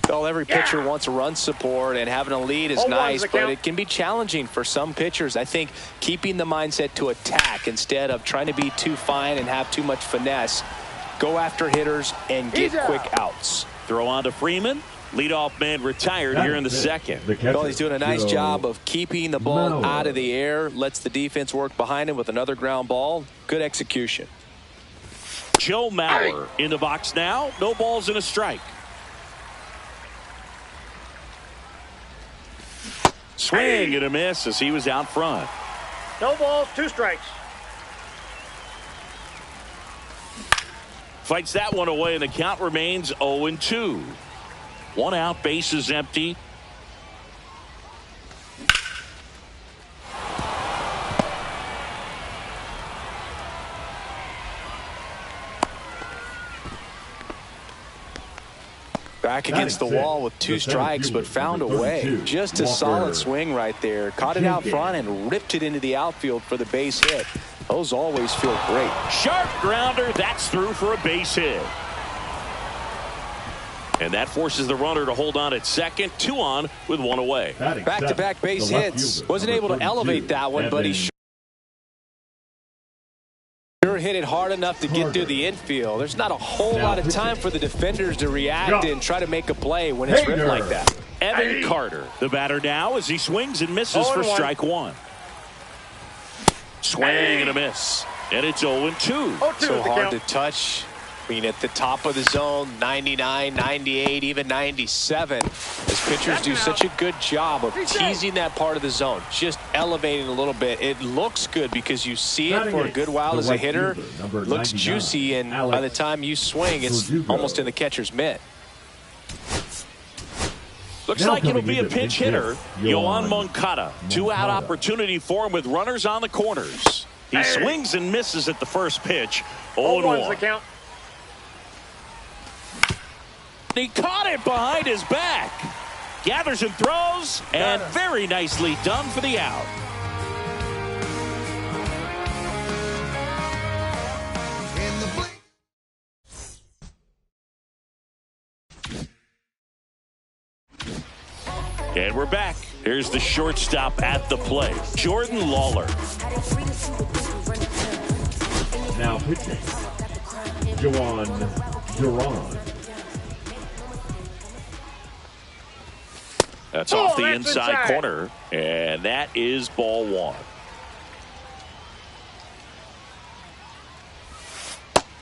Well, every pitcher wants run support, and having a lead is nice, but it can be challenging for some pitchers. I think keeping the mindset to attack instead of trying to be too fine and have too much finesse. Go after hitters and get quick outs. Throw on to Freeman. Leadoff man retired here in the second. Well, he's doing a nice job of keeping the ball out of the air. Lets the defense work behind him with another ground ball. Good execution. Joe Mauer in the box now. No balls and a strike. Swing and a miss as he was out front. No balls, 2 strikes. Fights that one away, and the count remains 0-2. 1 out, bases empty. Back against the wall with 2 strikes, but found a way. Just a solid swing right there. Caught it out front and ripped it into the outfield for the base hit. Those always feel great. Sharp grounder. That's through for a base hit. And that forces the runner to hold on at second. 2 on with 1 away. Back-to-back base hits. Wasn't able to elevate that one, but he sure hit it hard enough to get through the infield. There's not a whole lot of time for the defenders to react and try to make a play when it's ripped like that. Evan Carter, the batter now, as he swings and misses for strike 1. Swing and a miss. And it's 0-2. So hard to touch. I mean, at the top of the zone, 99, 98, even 97. As pitchers do such a good job of teasing that part of the zone, just elevating a little bit. It looks good because you see it for a good while as a hitter. Looks juicy, and by the time you swing, it's almost in the catcher's mitt. Looks like it'll be a pinch hitter. Yoan Moncada. 2-out opportunity for him with runners on the corners. He swings and misses at the first pitch. 0-1. He caught it behind his back. Gathers and throws, and very nicely done for the out. And we're back. Here's the shortstop at the plate, Jordan Lawler. Now pitching, Jhoan Duran. That's off the inside corner, and that is ball one.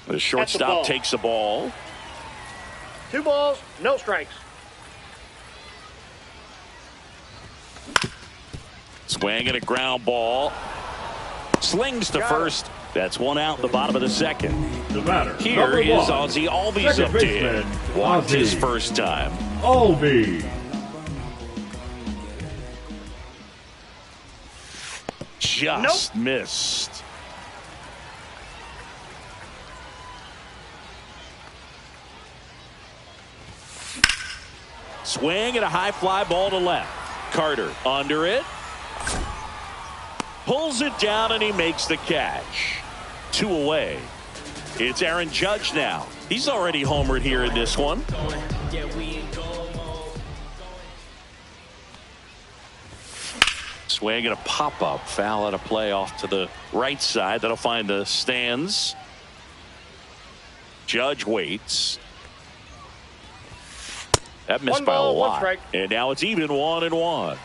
The shortstop takes the ball. 2 balls, no strikes. Swing and a ground ball. Slings to first. That's 1 out in the bottom of the second. The batter, Here is Ozzie Albies up to hit. Walked his first time. Albies. Just missed. Swing and a high fly ball to left. Carter under it. Pulls it down and he makes the catch. 2 away. It's Aaron Judge now. He's already homered here in this one. Swing and a pop-up. Foul out of play off to the right side. That'll find the stands. Judge waits. That missed 1 by ball, a 1 lot. strike. And now it's even 1-1.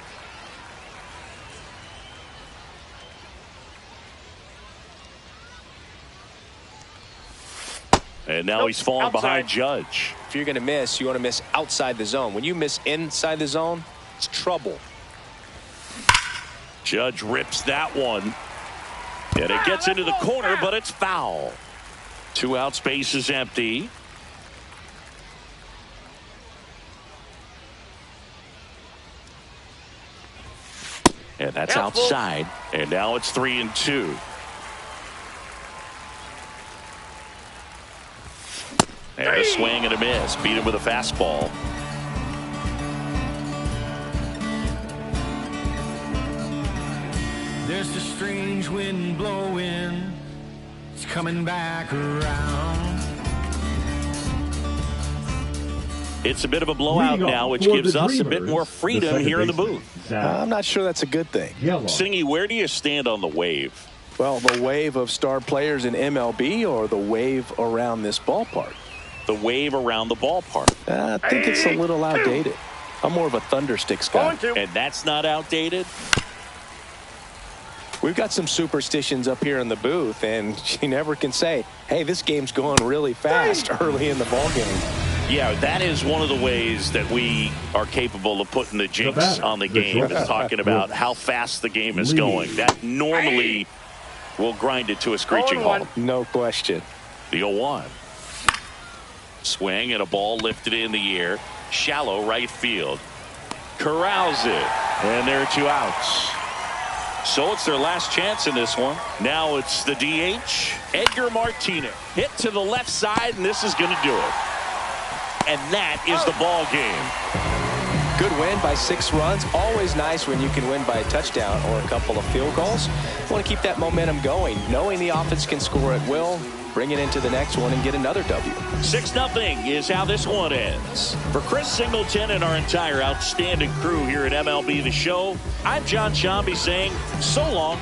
And now he's falling outside. behind Judge. If you're going to miss, you want to miss outside the zone. When you miss inside the zone, it's trouble. Judge rips that one. And it gets into the corner, but it's foul. 2 outs, base is empty. And that's outside. And now it's 3-2. And a swing and a miss. Beat him with a fastball. There's a strange wind blowing. It's coming back around. It's a bit of a blowout now, which gives us a bit more freedom here in the booth. I'm not sure that's a good thing. Singy, where do you stand on the wave? Well, the wave of star players in MLB or the wave around this ballpark? The wave around the ballpark. I think it's a little outdated. I'm more of a Thundersticks guy. And that's not outdated? We've got some superstitions up here in the booth, and you never can say, hey, this game's going really fast early in the ball game. Yeah, that is one of the ways that we are capable of putting the jinx on the game, is talking about how fast the game is going. That normally will grind it to a screeching halt. No question. The 0-1. Swing and a ball lifted in the air. Shallow right field. Corrals it. And there are 2 outs. So it's their last chance in this one. Now it's the DH, Edgar Martinez. Hit to the left side, and this is going to do it. And that is the ball game. Good win by 6 runs. Always nice when you can win by a touchdown or a couple of field goals. Want to keep that momentum going, knowing the offense can score at will, bring it into the next one and get another W. 6-0 is how this one ends. For Chris Singleton and our entire outstanding crew here at MLB The Show, I'm John Shambi saying so long.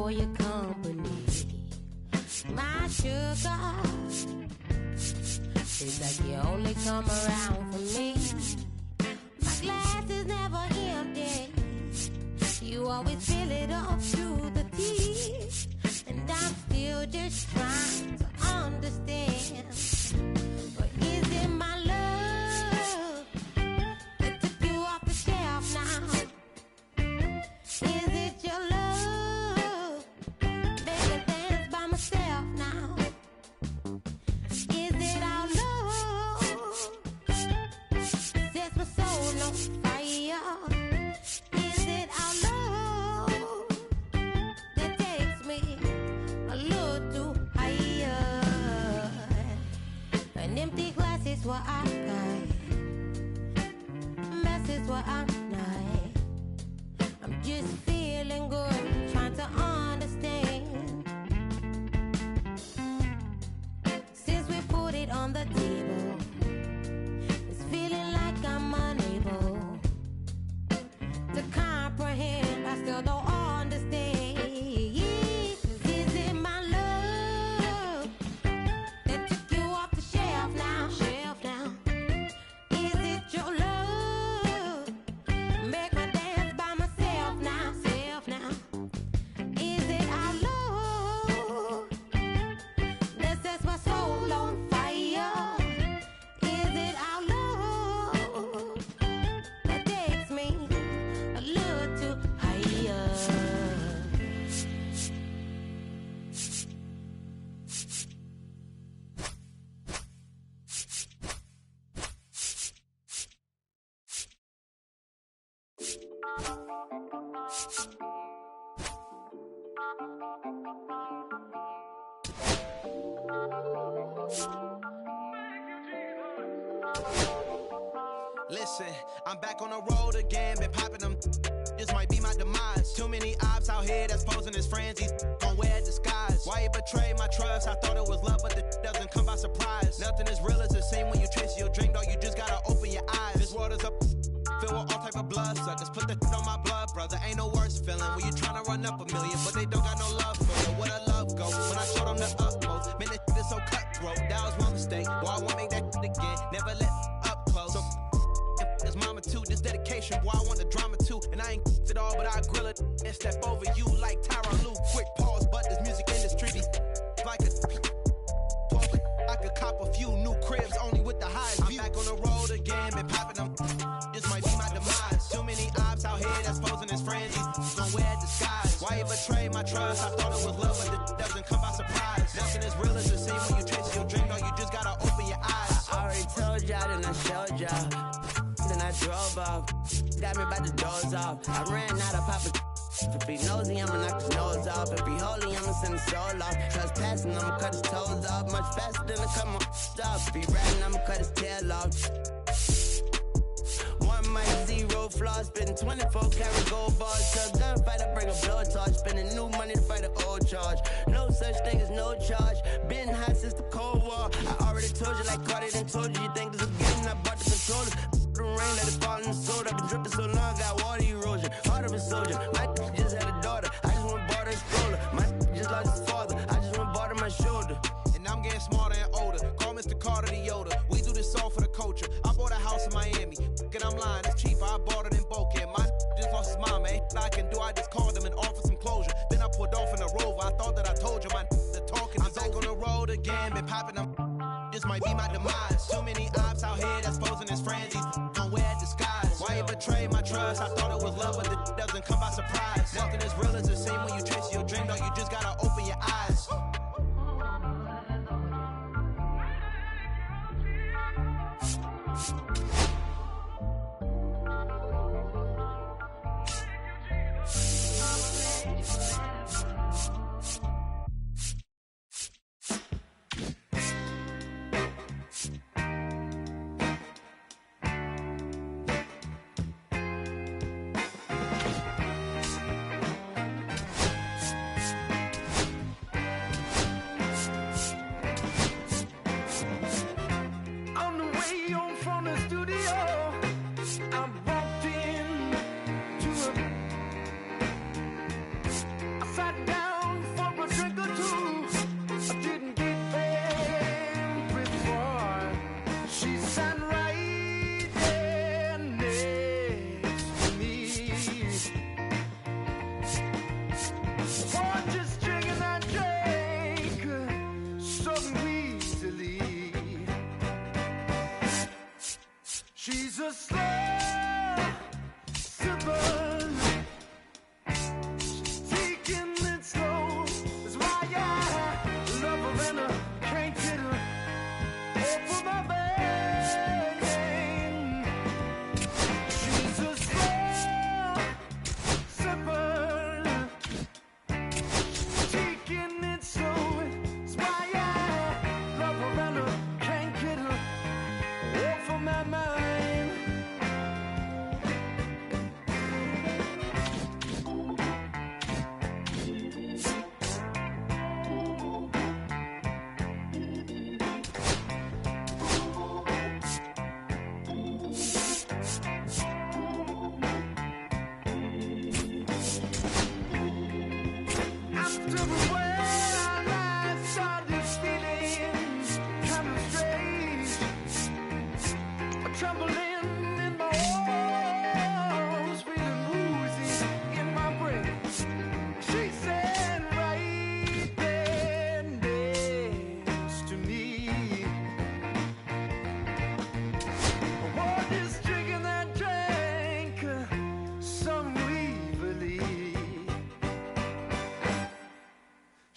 for your company. My sugar, it's like you only come around for me. My glass is never empty. You always fill it up to the teeth. And I'm still just trying to understand. But is it my love that took you off the shelf now? Is it your love that can dance by myself now? Is it our love sets my soul on fire? Is it our love that takes me a little too higher? An empty glass is what I got. Mess is what I'm not. I'm just feeling good, trying to understand. Since we put it on the table, it's feeling like I'm unable to comprehend. I still don't understand. Is it my love that took you off the shelf now? Shelf now. Is it your love? Make my dance by myself now. Self now. Is it our love that sets my soul on fire? Is it our love that takes me a little too higher? Listen, I'm back on the road again, been popping them. This might be my demise. Too many ops out here that's posing as friends. These gon' wear disguise. Why you betray my trust? I thought it was love, but it doesn't come by surprise. Nothing as real as the same when you trace your drink, dog. You just gotta open your eyes. This world is up, filled with all type of blood suckers. Put the on my blood, brother. Ain't no worse feeling when you tryna run up a million, but they don't got no love for you. Where the love go? When I showed them the utmost, man, this is so cutthroat. That was one mistake. Boy, I won't make that again. Never let up close. So his mama too, this dedication, boy, I want the drama too. And I ain't it all, but I grill it and step over you like Tyronn Lue. Quick pause, but this music industry be like a I could cop a few new cribs only with the highest view. I'm back on the road again, been popping them. This might be my demise. Too many ops out here that's posing as friends. These gon' wear disguise. Why you betray my trust? I thought it was love, but it doesn't come by surprise. Nothing as real as the same when you trace your dream, dog. You just gotta open your eyes. I already told y'all, then I showed y'all. Then I drove off. Got me by the doors off. I ran out of Papa. If he nosy, I'ma knock his nose off. If he holy, I'ma send his soul off. Trespassing, I'ma cut his toes off. Much faster than a come on stop. If he ratting, I'ma cut his tail off. 1 mic, 0 flaw. Spitting 24 karat gold bars. To a gunfight, I bring a blowtorch. Spending new money to fight an old charge. No such thing as no charge. Been hot since the Cold War. I already told you like Cardi done told you. You think this is a game? I bought the controllers. The rain, let it fall in the soda. I've been dripping so long, got water erosion. Heart of a soldier. My just had a daughter. I just went bought her a stroller. My just lost his father. I just went bought her my shoulder. And I'm getting smarter and older. Call Mr. Carter the Yoda. We do this all for the culture. I bought a house in Miami. And I'm lying, it's cheaper. I bought it in Boca. My just lost his mom, man. I can do, I just called him and offered some closure. Then I pulled off in a Rover. I thought that I told you my the talking. I'm back on the road again, been popping them. This might be my demise. Too many ops out here that's posing as friends. These gon' wear disguise. Why you betray my trust? I thought it was love, but it doesn't come by surprise. Nothing as real as the same when you trace your dream, dog. You just gotta open your eyes. Sat down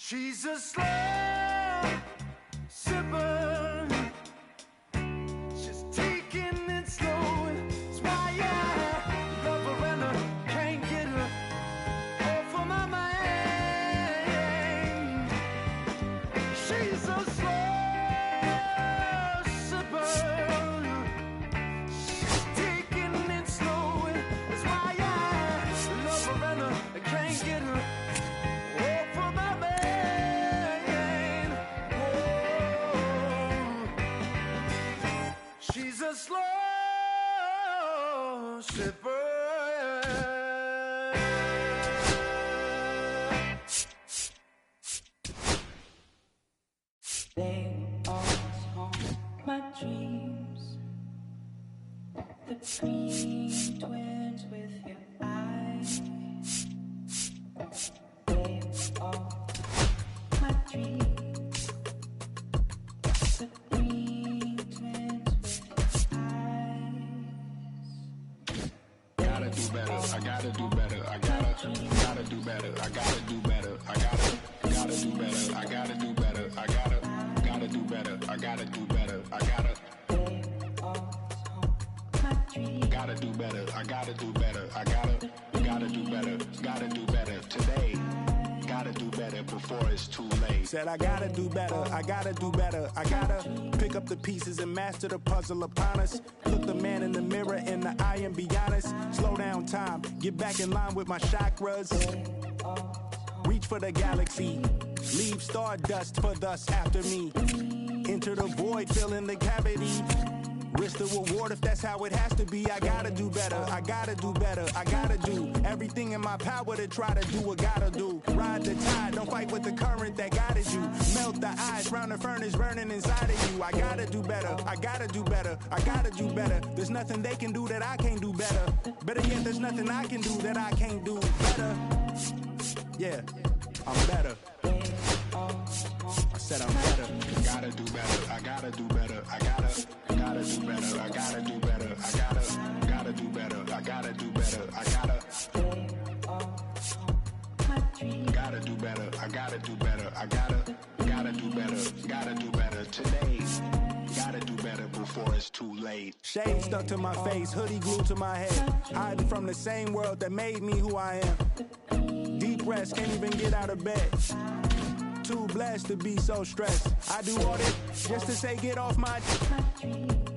She's a slow sipper. She's taking it slow. That's why I love her and I can't get her off of my mind. She's a slow sipper. She's taking it slow. That's why I love her and I can't get her. She's a slow sipper. They always haunt my dreams. The green twins with your eyes. They are my dreams. The green twins with your eyes. Gotta do better, I gotta do better, I gotta do better, I gotta do better, I gotta do better, I gotta do better, I gotta do better, I gotta do better, I gotta do better, I gotta do better, I gotta do better today. Gotta do better before it's too late. Said I gotta do better, I gotta do better. I gotta pick up the pieces and master the puzzle upon us. Look the man in the mirror in the eye and be honest. Slow down time, get back in line with my chakras. Reach for the galaxy, leave stardust for thus after me. Enter the void, fill in the cavity. Risk the reward if that's how it has to be. I gotta do better, I gotta do better, I gotta do everything in my power to try to do what gotta do. Ride the tide, don't fight with the current that guided you. Melt the ice round the furnace burning inside of you. I gotta do better, I gotta do better, I gotta do better. There's nothing they can do that I can't do better. Better yet, there's nothing I can do that I can't do better. Yeah, I'm better. I said I'm better. Gotta do better, I gotta do better, I gotta do better, I gotta do better, I gotta do better, I gotta do better, I gotta do better, I gotta do better, I gotta do better today. Gotta do better before it's too late. Shade stuck to my face, hoodie glued to my head. Hiding from the same world that made me who I am. Deep rest, can't even get out of bed. Too blessed to be so stressed. I do all this just to say get off my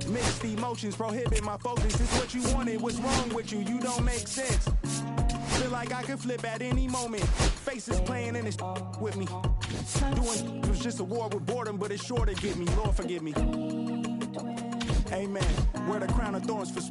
mixed emotions prohibit my focus. It's what you wanted, what's wrong with you? You don't make sense. Feel like I could flip at any moment. Faces playing in this with me. Doing it was just a war with boredom, but it's sure to get me. Lord forgive me. Amen. Wear the crown of thorns for